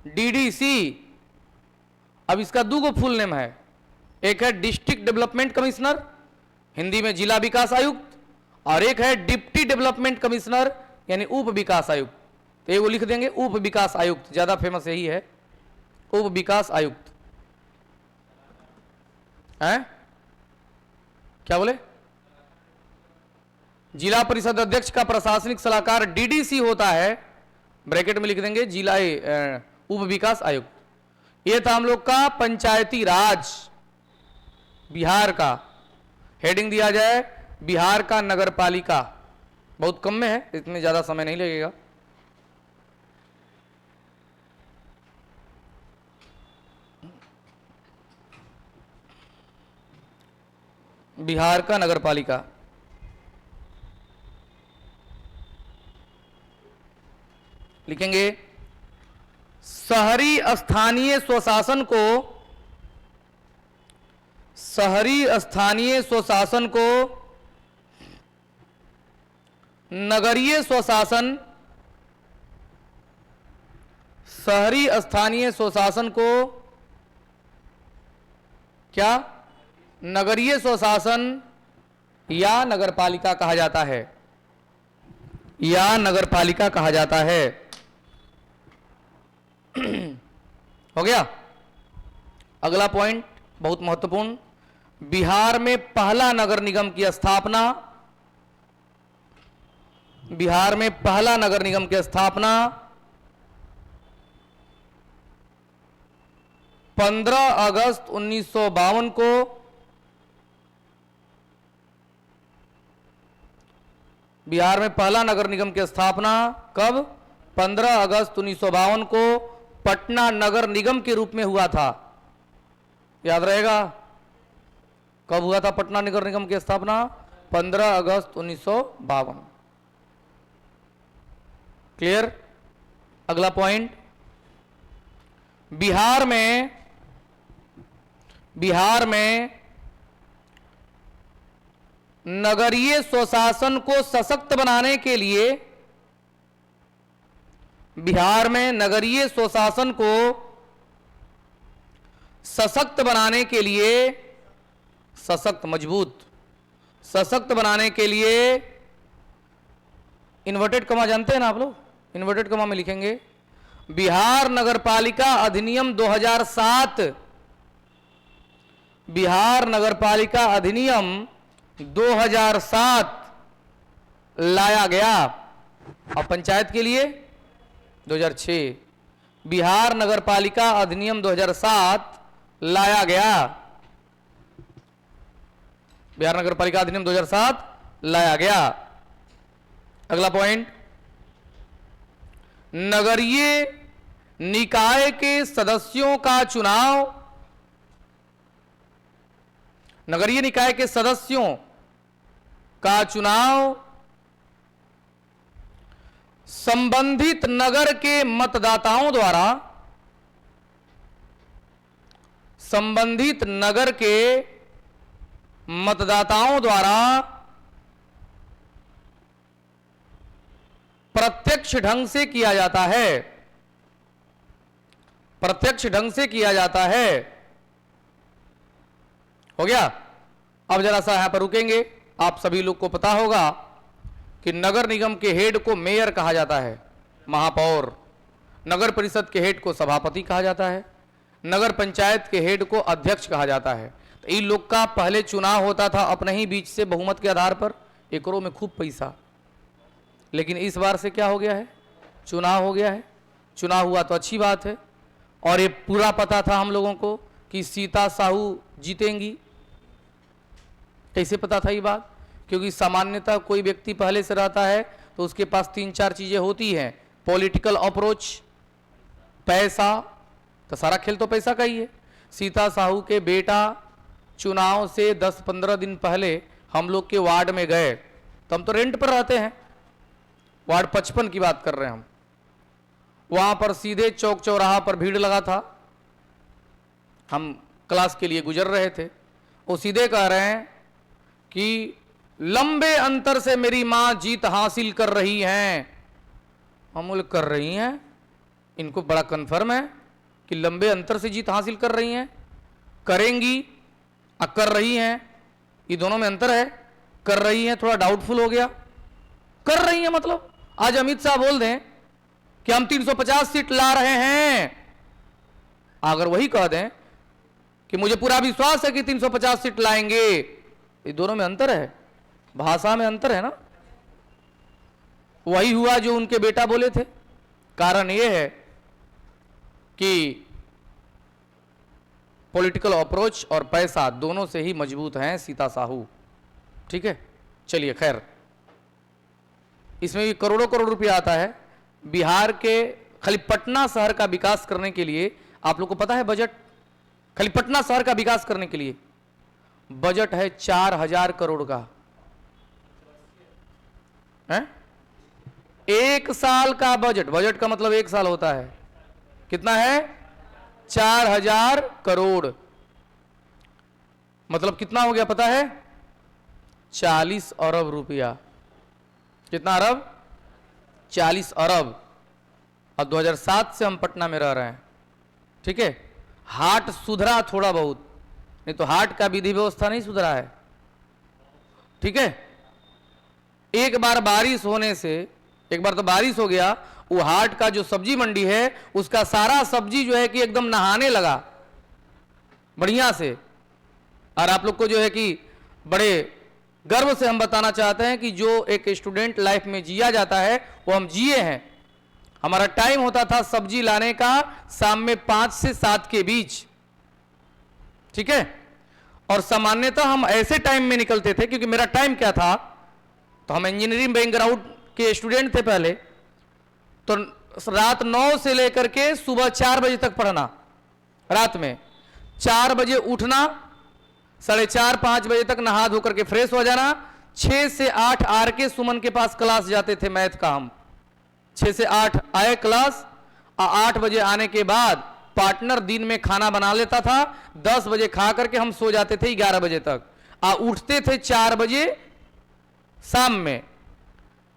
डीडीसी। अब इसका दो फुल नेम है, एक है डिस्ट्रिक्ट डेवलपमेंट कमिश्नर, हिंदी में जिला विकास आयुक्त, और एक है डिप्टी डेवलपमेंट कमिश्नर यानी उप विकास आयुक्त। तो ये वो लिख देंगे उप विकास आयुक्त, ज्यादा फेमस यही है, उप विकास आयुक्त है। क्या बोले? जिला परिषद अध्यक्ष का प्रशासनिक सलाहकार डीडीसी होता है, ब्रैकेट में लिख देंगे जिला उप विकास आयुक्त। ये था हम लोग का पंचायती राज बिहार का। हेडिंग दिया जाए बिहार का नगर पालिका, बहुत कम में है, इतने ज्यादा समय नहीं लगेगा। बिहार का नगर पालिका, लिखेंगे शहरी स्थानीय स्वशासन को, शहरी स्थानीय स्वशासन को नगरीय स्वशासन, शहरी स्थानीय स्वशासन को क्या नगरीय स्वशासन या नगरपालिका कहा जाता है, या नगरपालिका कहा जाता है। हो गया। अगला पॉइंट बहुत महत्वपूर्ण, बिहार में पहला नगर निगम की स्थापना, बिहार में पहला नगर निगम की स्थापना 15 अगस्त 1952 को, बिहार में पहला नगर निगम की स्थापना कब? 15 अगस्त 1952 को पटना नगर निगम के रूप में हुआ था। याद रहेगा कब हुआ था पटना नगर निगम की स्थापना? 15 अगस्त 1952। क्लियर? अगला पॉइंट, बिहार में, बिहार में नगरीय स्वशासन को सशक्त बनाने के लिए, बिहार में नगरीय स्वशासन को सशक्त बनाने के लिए, सशक्त मजबूत, सशक्त बनाने के लिए इन्वर्टेड कमा जानते हैं ना आप लोग? इन्वर्टेड कमा में लिखेंगे बिहार नगरपालिका अधिनियम 2007, बिहार नगरपालिका अधिनियम 2007 लाया गया। और पंचायत के लिए 2006, बिहार नगरपालिका अधिनियम 2007 लाया गया, बिहार नगरपालिका अधिनियम 2007 लाया गया। अगला पॉइंट, नगरीय निकाय के सदस्यों का चुनाव, नगरीय निकाय के सदस्यों का चुनाव संबंधित नगर के मतदाताओं द्वारा, संबंधित नगर के मतदाताओं द्वारा प्रत्यक्ष ढंग से किया जाता है, प्रत्यक्ष ढंग से किया जाता है। हो गया। अब जरा सा यहां पर रुकेंगे। आप सभी लोग को पता होगा कि नगर निगम के हेड को मेयर कहा जाता है, महापौर, नगर परिषद के हेड को सभापति कहा जाता है। नगर पंचायत के हेड को अध्यक्ष कहा जाता है। तो इन लोग का पहले चुनाव होता था अपने ही बीच से बहुमत के आधार पर, एकड़ों में खूब पैसा। लेकिन इस बार से क्या हो गया है, चुनाव हो गया है। चुनाव हुआ तो अच्छी बात है, और ये पूरा पता था हम लोगों को कि सीता साहू जीतेंगी। कैसे पता था ये बात? क्योंकि सामान्यतः कोई व्यक्ति पहले से रहता है तो उसके पास 3-4 चीजें होती हैं, पॉलिटिकल अप्रोच, पैसा, तो सारा खेल तो पैसा का ही है। सीता साहू के बेटा चुनाव से 10-15 दिन पहले हम लोग के वार्ड में गए, तो हम तो रेंट पर रहते हैं, वार्ड 55 की बात कर रहे हैं हम। वहां पर सीधे चौक चौराहा पर भीड़ लगा था, हम क्लास के लिए गुजर रहे थे। वो सीधे कह रहे हैं कि लंबे अंतर से मेरी मां जीत हासिल कर रही हैं। हम बोले कर रही हैं, इनको बड़ा कन्फर्म है कि लंबे अंतर से जीत हासिल कर रही हैं, करेंगी कर रही हैं, ये दोनों में अंतर है। कर रही हैं थोड़ा डाउटफुल हो गया, कर रही हैं मतलब आज अमित शाह बोल दें कि हम 350 सीट ला रहे हैं, अगर वही कह दें कि मुझे पूरा विश्वास है कि 350 सीट लाएंगे, ये दोनों में अंतर है, भाषा में अंतर है ना। वही हुआ जो उनके बेटा बोले थे। कारण यह है कि पॉलिटिकल अप्रोच और पैसा दोनों से ही मजबूत हैं सीता साहू। ठीक है, चलिए खैर, इसमें भी करोड़ों करोड़ रुपया आता है। बिहार के खाली पटना शहर का विकास करने के लिए, आप लोग को पता है बजट, खाली पटना शहर का विकास करने के लिए बजट है 4000 करोड़ का है। 1 साल का बजट, बजट का मतलब 1 साल होता है, कितना है 4000 करोड़, मतलब कितना हो गया पता है 40 अरब रुपया। कितना अरब? 40 अरब। और 2007 से हम पटना में रह रहे हैं। ठीक है, हाट सुधरा थोड़ा बहुत, नहीं तो हाट का विधि व्यवस्था नहीं सुधरा है। ठीक है, एक बार बारिश होने से, एक बार तो बारिश हो गया, वो हाट का जो सब्जी मंडी है उसका सारा सब्जी जो है कि एकदम नहाने लगा बढ़िया से। और आप लोग को जो है कि बड़े गर्व से हम बताना चाहते हैं कि जो एक स्टूडेंट लाइफ में जिया जाता है वो हम जिए हैं। हमारा टाइम होता था सब्जी लाने का शाम में 5 से 7 के बीच। ठीक है, और सामान्यतः हम ऐसे टाइम में निकलते थे, क्योंकि मेरा टाइम क्या था, तो हम इंजीनियरिंग बैकग्राउंड के स्टूडेंट थे पहले, तो रात 9 से लेकर के सुबह 4 बजे तक पढ़ना, रात में 4 बजे उठना, 4:30-5 बजे तक नहा धो करके फ्रेश हो जाना, 6 से 8 आर के सुमन के पास क्लास जाते थे मैथ का। हम 6 से 8 आए क्लास, 8 बजे आने के बाद पार्टनर दिन में खाना बना लेता था, 10 बजे खा करके हम सो जाते थे 11 बजे तक, उठते थे 4 बजे शाम में।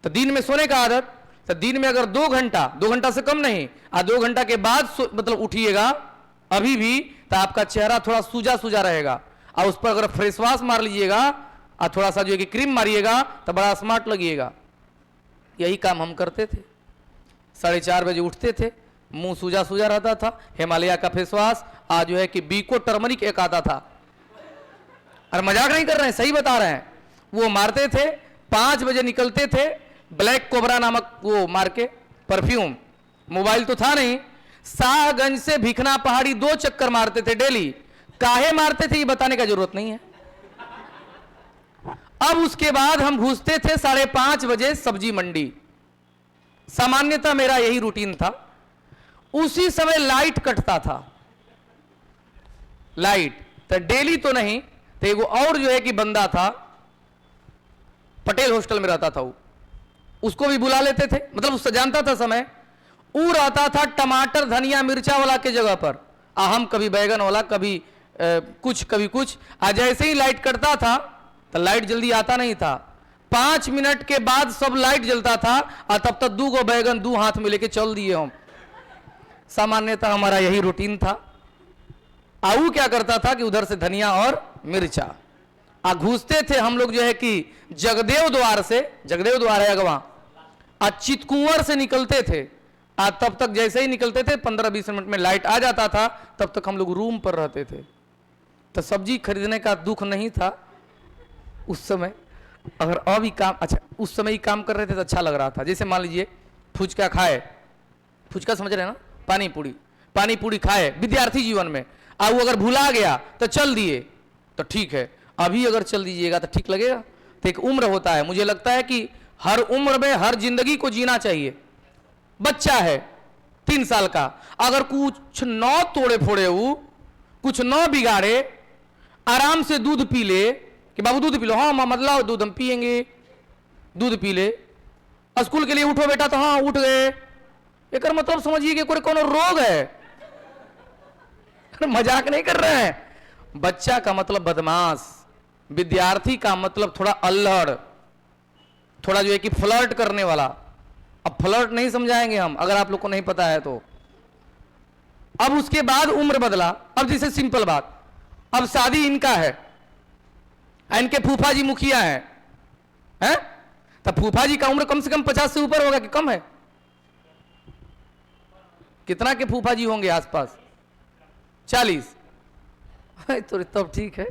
तो दिन में सोने का आदत, तो दिन में अगर 2 घंटा से कम नहीं, 2 घंटा के बाद मतलब उठिएगा अभी भी, तो आपका चेहरा थोड़ा सूजा सूजा रहेगा, और उस पर अगर फेस वॉश मार लीजिएगा और थोड़ा सा जो है कि क्रीम मारिएगा तो बड़ा स्मार्ट लगिएगा। यही काम हम करते थे। 4:30 बजे उठते थे, मुंह सूजा सूजा रहता था, हिमालय का फेस वॉश, आज जो है कि बीको टर्मरिक एक आता था, और मजाक नहीं कर रहे हैं, सही बता रहे हैं, वो मारते थे। 5 बजे निकलते थे, ब्लैक कोबरा नामक वो मार के परफ्यूम, मोबाइल तो था नहीं, शाहगंज से भिखना पहाड़ी 2 चक्कर मारते थे डेली। काहे मारते थे ये बताने का जरूरत नहीं है। अब उसके बाद हम घुसते थे 5:30 बजे सब्जी मंडी। सामान्यतः मेरा यही रूटीन था। उसी समय लाइट कटता था, लाइट तो डेली तो नहीं, तो एगो और जो है कि बंदा था, पटेल हॉस्टल में रहता था, वो उसको भी बुला लेते थे, मतलब उससे जानता था समय। वो रहता था टमाटर धनिया मिर्चा वाला के जगह पर, हम कभी बैगन वाला, कभी कुछ कभी कुछ। जैसे ही लाइट कटता था तो लाइट जल्दी आता नहीं था, 5 मिनट के बाद सब लाइट जलता था, और तब तक 2 गो बैगन 2 हाथ में लेके चल दिए हम। सामान्यतः हमारा यही रूटीन था। आऊ क्या करता था कि उधर से धनिया और मिर्चा घुसते थे हम लोग जो है कि जगदेव द्वार से, जगदेव द्वार है अगवा, चितकुंवर से निकलते थे, आज तब तक जैसे ही निकलते थे 15-20 मिनट में लाइट आ जाता था, तब तक हम लोग रूम पर रहते थे। तो सब्जी खरीदने का दुख नहीं था उस समय। अगर अभी काम, अच्छा उस समय ही काम कर रहे थे तो अच्छा लग रहा था। जैसे मान लीजिए फुचका खाए, फुचका समझ रहे हैं ना, पानी पूरी खाए विद्यार्थी जीवन में, अब वो अगर भुला गया तो चल दिए तो ठीक है, अभी अगर चल दीजिएगा तो ठीक लगेगा। तो एक उम्र होता है, मुझे लगता है कि हर उम्र में हर जिंदगी को जीना चाहिए। बच्चा है 3 साल का, अगर कुछ न तोड़े फोड़े वो, कुछ न बिगाड़े, आराम से दूध पी ले कि बाबू दूध पी लो, हाँ मामा लाओ दूध हम पिएंगे, दूध पी ले। स्कूल के लिए उठो बेटा, तो हाँ उठ गए। एक मतलब समझिए कि कोई कोनो रोग है, मजाक नहीं कर रहे हैं। बच्चा का मतलब बदमाश, विद्यार्थी का मतलब थोड़ा अल्हड़, थोड़ा जो है कि फ्लर्ट करने वाला। अब फ्लर्ट नहीं समझाएंगे हम, अगर आप लोग को नहीं पता है तो। अब उसके बाद उम्र बदला। अब जैसे सिंपल बात, अब शादी इनका है, इनके फूफा जी मुखिया हैं, तब फूफा जी का उम्र कम से कम 50 से ऊपर होगा कि कम है? कितना के फूफा जी होंगे आसपास? 40। तो तब ठीक है।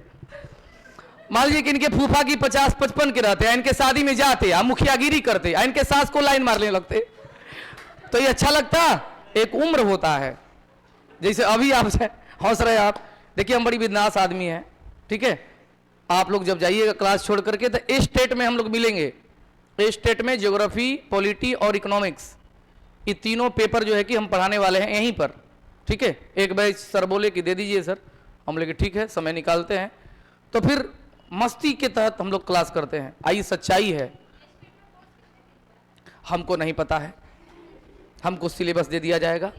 मान लीजिए कि इनके फूफा की 50-55 के रहते हैं, इनके शादी में जाते हैं, मुखियागिरी करते, इनके सास को लाइन मारने लगते, तो ये अच्छा लगता? एक उम्र होता है। जैसे अभी आप हंस रहे आप, देखिए हम बड़ी बिंदास आदमी हैं, ठीक है। आप लोग जब जाइएगा क्लास छोड़ करके तो इस स्टेट में हम लोग मिलेंगे। इस स्टेट में ज्योग्राफी, पॉलिटी और इकोनॉमिक्स, ये तीनों पेपर जो है कि हम पढ़ाने वाले हैं यहीं पर, ठीक है। एक बैच सर बोले कि दे दीजिए सर, हम लोग ठीक है समय निकालते हैं, तो फिर मस्ती के तहत हम लोग क्लास करते हैं। आई सच्चाई है, हमको नहीं पता है, हमको सिलेबस दे दिया जाएगा।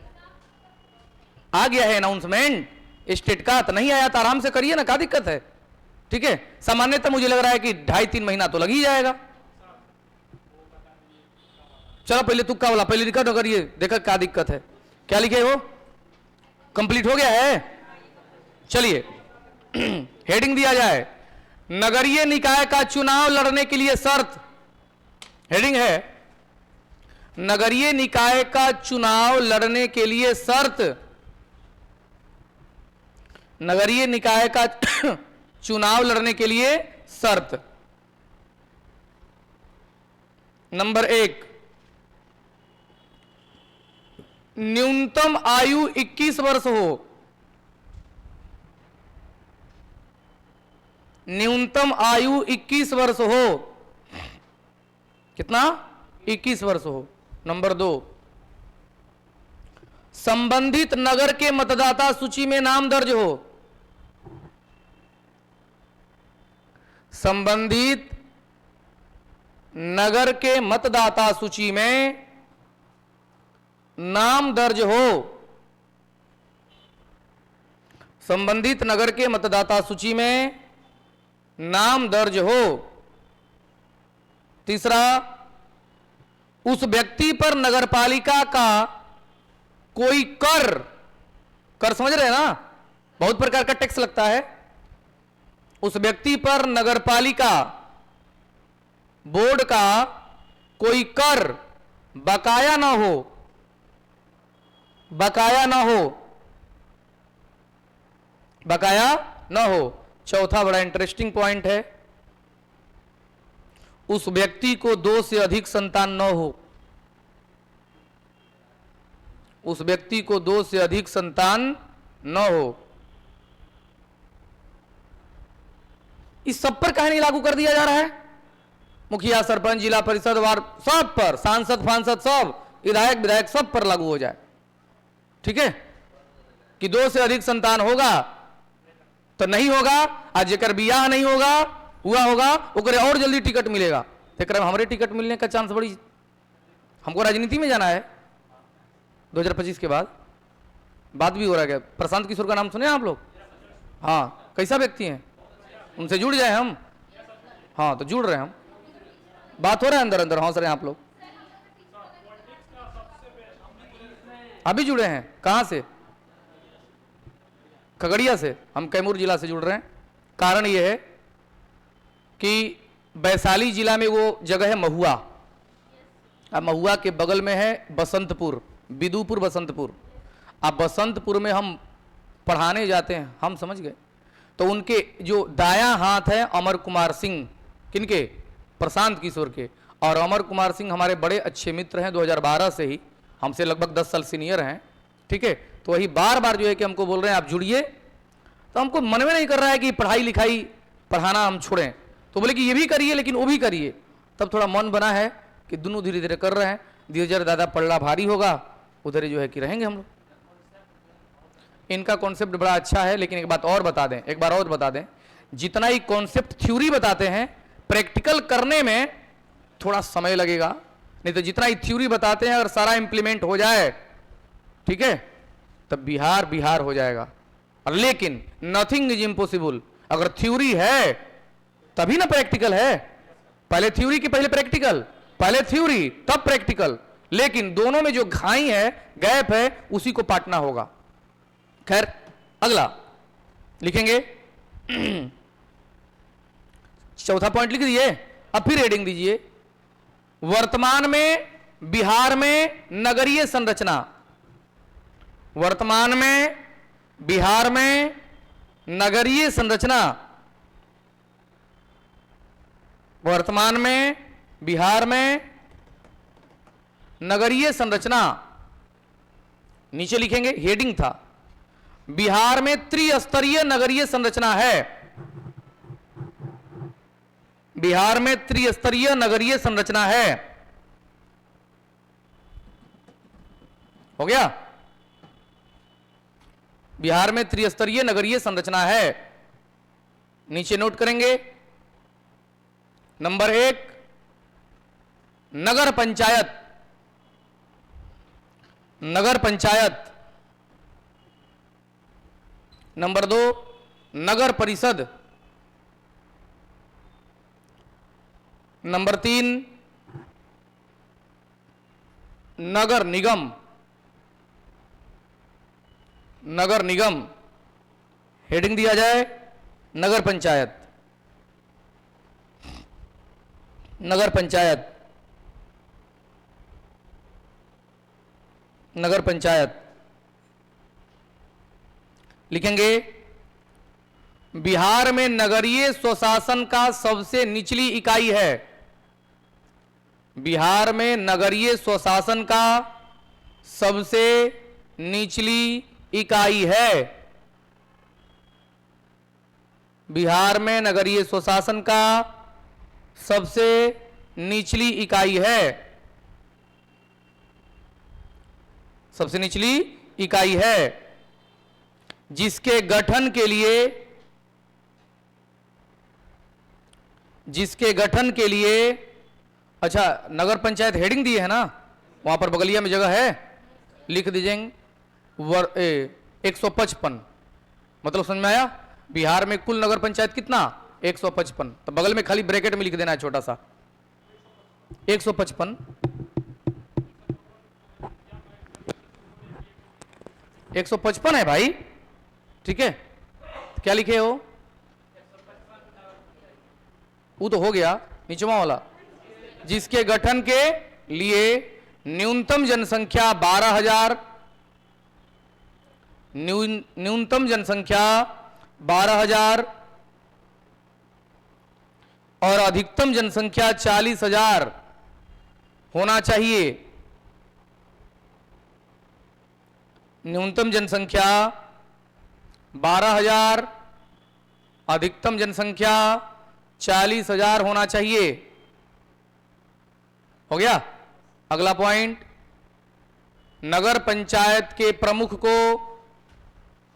आ गया है अनाउंसमेंट स्टेट का, तो नहीं आया तो आराम से करिए ना, क्या दिक्कत है, ठीक है। सामान्यतः मुझे लग रहा है कि 2.5-3 महीना तो लग ही जाएगा। चलो पहले तुक्का वाला पहले लिखा तो करिए, देखा क्या दिक्कत है, क्या लिखे हो, कंप्लीट हो गया है। चलिए हेडिंग दिया जाए, नगरीय निकाय का चुनाव लड़ने के लिए शर्त। हेडिंग है नगरीय निकाय का चुनाव लड़ने के लिए शर्त। नगरीय निकाय का चुनाव लड़ने के लिए शर्त। नंबर 1, न्यूनतम आयु 21 वर्ष हो। न्यूनतम आयु 21 वर्ष हो। कितना? 21 वर्ष हो। नंबर 2, संबंधित नगर के मतदाता सूची में नाम दर्ज हो। संबंधित नगर के मतदाता सूची में नाम दर्ज हो। संबंधित नगर के मतदाता सूची में नाम दर्ज हो। तीसरा, उस व्यक्ति पर नगरपालिका का कोई कर समझ रहे हैं ना, बहुत प्रकार का टैक्स लगता है। उस व्यक्ति पर नगरपालिका बोर्ड का कोई कर बकाया ना हो। बकाया ना हो। बकाया ना हो। चौथा बड़ा इंटरेस्टिंग पॉइंट है, उस व्यक्ति को 2 से अधिक संतान न हो। उस व्यक्ति को 2 से अधिक संतान न हो। इस सब पर कहीं नहीं लागू कर दिया जा रहा है? मुखिया, सरपंच, जिला परिषद, वार्ड, सब पर, सांसद फांसद सब, विधायक विधायक सब पर लागू हो जाए, ठीक है। कि 2 से अधिक संतान होगा तो नहीं होगा, आज जेकर बियाह नहीं होगा हुआ होगा ओकरे और जल्दी टिकट मिलेगा। एक हमारे टिकट मिलने का चांस बड़ी, हमको राजनीति में जाना है 2025 के बाद। बात भी हो रहा है, प्रशांत किशोर का नाम सुने आप लोग? हाँ, कैसा व्यक्ति हैं, उनसे जुड़ जाए हम। हाँ तो जुड़ रहे हैं हम, बात हो रहा है अंदर अंदर, हंस रहे हैं आप लोग। अभी जुड़े हैं, कहां से? खगड़िया से। हम कैमूर जिला से जुड़ रहे हैं। कारण यह है कि वैशाली जिला में वो जगह है महुआ, अब महुआ के बगल में है बसंतपुर, बिदुपुर बसंतपुर। अब बसंतपुर में हम पढ़ाने जाते हैं, हम समझ गए। तो उनके जो दायां हाथ है अमर कुमार सिंह, किनके? प्रशांत किशोर के। और अमर कुमार सिंह हमारे बड़े अच्छे मित्र हैं, 2012 से ही, हमसे लगभग 10 साल सीनियर हैं, ठीक है। तो वही बार बार जो है कि हमको बोल रहे हैं आप जुड़िए। तो हमको मन में नहीं कर रहा है कि पढ़ाई लिखाई पढ़ाना हम छोड़ें, तो बोले कि ये भी करिए लेकिन वो भी करिए। तब थोड़ा मन बना है कि दोनों धीरे धीरे कर रहे हैं। धीरे दादा पढ़ना भारी होगा, उधर ही जो है कि रहेंगे हम लोग। इनका कॉन्सेप्ट बड़ा अच्छा है, लेकिन एक बात और बता दें, एक बार और बता दें, जितना ही कॉन्सेप्ट थ्योरी बताते हैं, प्रैक्टिकल करने में थोड़ा समय लगेगा। नहीं तो जितना ही थ्योरी बताते हैं अगर सारा इंप्लीमेंट हो जाए, ठीक है, तब बिहार बिहार हो जाएगा। लेकिन नथिंग इज इम्पॉसिबल। अगर थ्योरी है तभी ना प्रैक्टिकल है। पहले थ्योरी की पहले प्रैक्टिकल, पहले थ्योरी तब प्रैक्टिकल। लेकिन दोनों में जो घाई है, गैप है, उसी को पाटना होगा। खैर, अगला लिखेंगे। चौथा पॉइंट लिख दीजिए, अब फिर हेडिंग दीजिए। वर्तमान में बिहार में नगरीय संरचना। वर्तमान में बिहार में नगरीय संरचना। वर्तमान में बिहार में नगरीय संरचना। नीचे लिखेंगे, हेडिंग था, बिहार में त्रिस्तरीय नगरीय संरचना है। बिहार में त्रिस्तरीय नगरीय संरचना है। हो गया? बिहार में त्रिस्तरीय नगरीय संरचना है। नीचे नोट करेंगे, नंबर 1 नगर पंचायत। नगर पंचायत। नंबर 2 नगर परिषद। नंबर 3 नगर निगम। नगर निगम हेडिंग दिया जाए नगर पंचायत। नगर पंचायत। नगर पंचायत लिखेंगे, बिहार में नगरीय स्वशासन का सबसे निचली इकाई है। बिहार में नगरीय स्वशासन का सबसे निचली इकाई है। बिहार में नगरीय स्वशासन का सबसे निचली इकाई है। सबसे निचली इकाई है, जिसके गठन के लिए अच्छा, नगर पंचायत हेडिंग दी है ना, वहां पर बगलिया में जगह है, लिख दीजिएंगे 155। मतलब समझ में आया? बिहार में कुल नगर पंचायत कितना? 155। तो बगल में खाली ब्रैकेट में लिख देना है छोटा सा 155। 155 है भाई, ठीक है। क्या लिखे हो? वो तो हो गया निचवा वाला, जिसके गठन के लिए न्यूनतम जनसंख्या 12,000, न्यूनतम जनसंख्या 12,000 और अधिकतम जनसंख्या 40,000 होना चाहिए। न्यूनतम जनसंख्या 12,000, अधिकतम जनसंख्या 40,000 होना चाहिए। हो गया? अगला पॉइंट, नगर पंचायत के प्रमुख को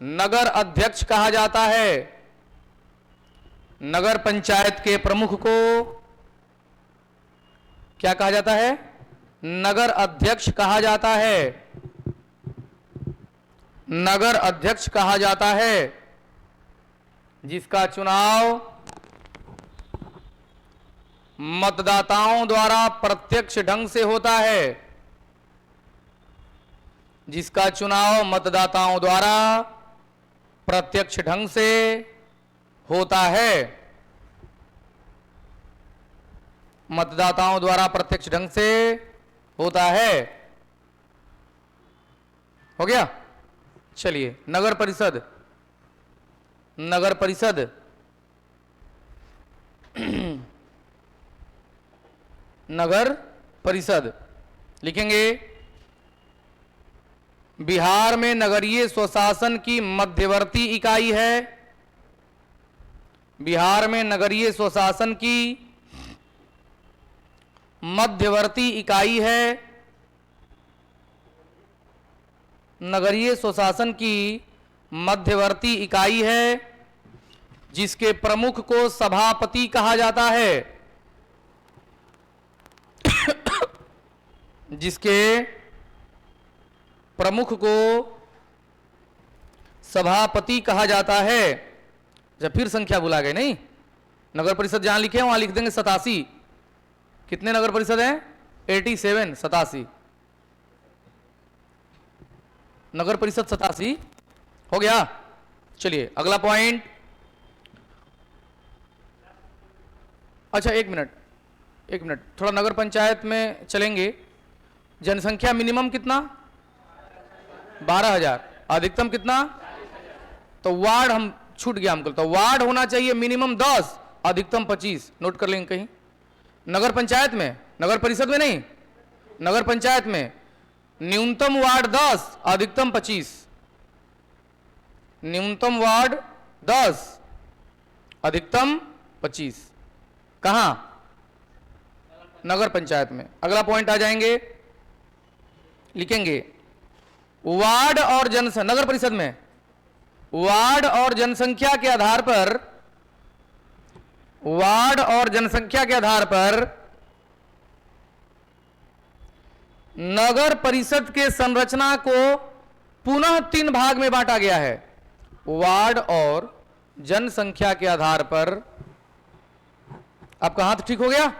नगर अध्यक्ष कहा जाता है। नगर पंचायत के प्रमुख को क्या कहा जाता है? नगर अध्यक्ष कहा जाता है। नगर अध्यक्ष कहा जाता है, जिसका चुनाव मतदाताओं द्वारा प्रत्यक्ष ढंग से होता है। जिसका चुनाव मतदाताओं द्वारा प्रत्यक्ष ढंग से होता है। मतदाताओं द्वारा प्रत्यक्ष ढंग से होता है। हो गया। चलिए नगर परिषद, नगर परिषद नगर परिषद लिखेंगे बिहार में नगरीय स्वशासन की मध्यवर्ती इकाई है। बिहार में नगरीय स्वशासन की मध्यवर्ती इकाई है। नगरीय स्वशासन की मध्यवर्ती इकाई है जिसके प्रमुख को सभापति कहा जाता है। जिसके प्रमुख को सभापति कहा जाता है। जब फिर संख्या भुला गए नहीं, नगर परिषद जहां लिखे वहां लिख देंगे 87। कितने नगर परिषद हैं? 87, 87 नगर परिषद 87 हो गया। चलिए अगला पॉइंट। अच्छा एक मिनट थोड़ा नगर पंचायत में चलेंगे। जनसंख्या मिनिमम कितना? 12,000। अधिकतम कितना? तो वार्ड हम छूट गया हमको, तो वार्ड होना चाहिए मिनिमम 10, अधिकतम 25। नोट कर लेंगे कहीं। नगर पंचायत में, नगर परिषद में नहीं, नगर पंचायत में न्यूनतम वार्ड 10, अधिकतम 25। न्यूनतम वार्ड 10, अधिकतम 25। कहां? नगर पंचायत में। अगला पॉइंट आ जाएंगे, लिखेंगे वार्ड और जनसंख्या, नगर परिषद में वार्ड और जनसंख्या के आधार पर, वार्ड और जनसंख्या के आधार पर नगर परिषद के संरचना को पुनः 3 भाग में बांटा गया है। वार्ड और जनसंख्या के आधार पर। आपका हाथ ठीक हो गया?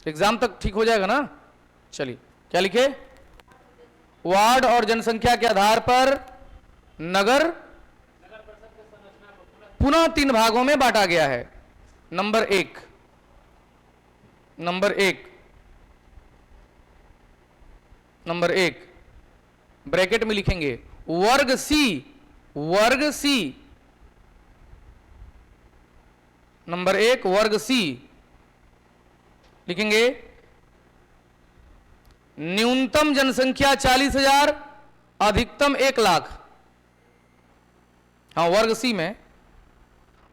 एग्जाम तक ठीक हो जाएगा ना। चलिए क्या लिखे? वार्ड और जनसंख्या के आधार पर नगर पुनः 3 भागों में बांटा गया है। नंबर 1, नंबर 1 ब्रैकेट में लिखेंगे वर्ग सी, वर्ग सी। नंबर 1 वर्ग सी लिखेंगे। न्यूनतम जनसंख्या 40,000, अधिकतम 1 लाख। हाँ वर्ग सी में,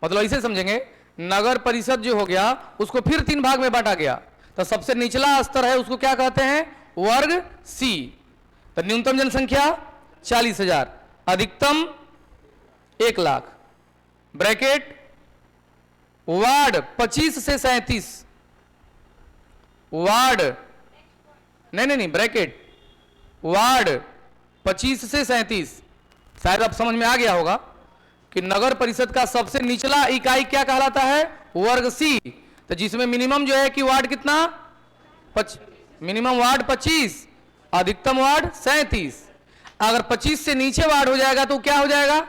मतलब ऐसे समझेंगे नगर परिषद जो हो गया उसको फिर 3 भाग में बांटा गया, तो सबसे निचला स्तर है उसको क्या कहते हैं? वर्ग सी। तो न्यूनतम जनसंख्या 40,000, अधिकतम 1 लाख। ब्रैकेट वार्ड 25 से 37, वार्ड नहीं ब्रैकेट वार्ड 25 से 37। शायद अब समझ में आ गया होगा कि नगर परिषद का सबसे निचला इकाई क्या कहलाता है? वर्ग सी। तो जिसमें मिनिमम जो है कि वार्ड कितना? मिनिमम वार्ड 25, अधिकतम वार्ड 37। अगर 25 से नीचे वार्ड हो जाएगा तो क्या हो जाएगा?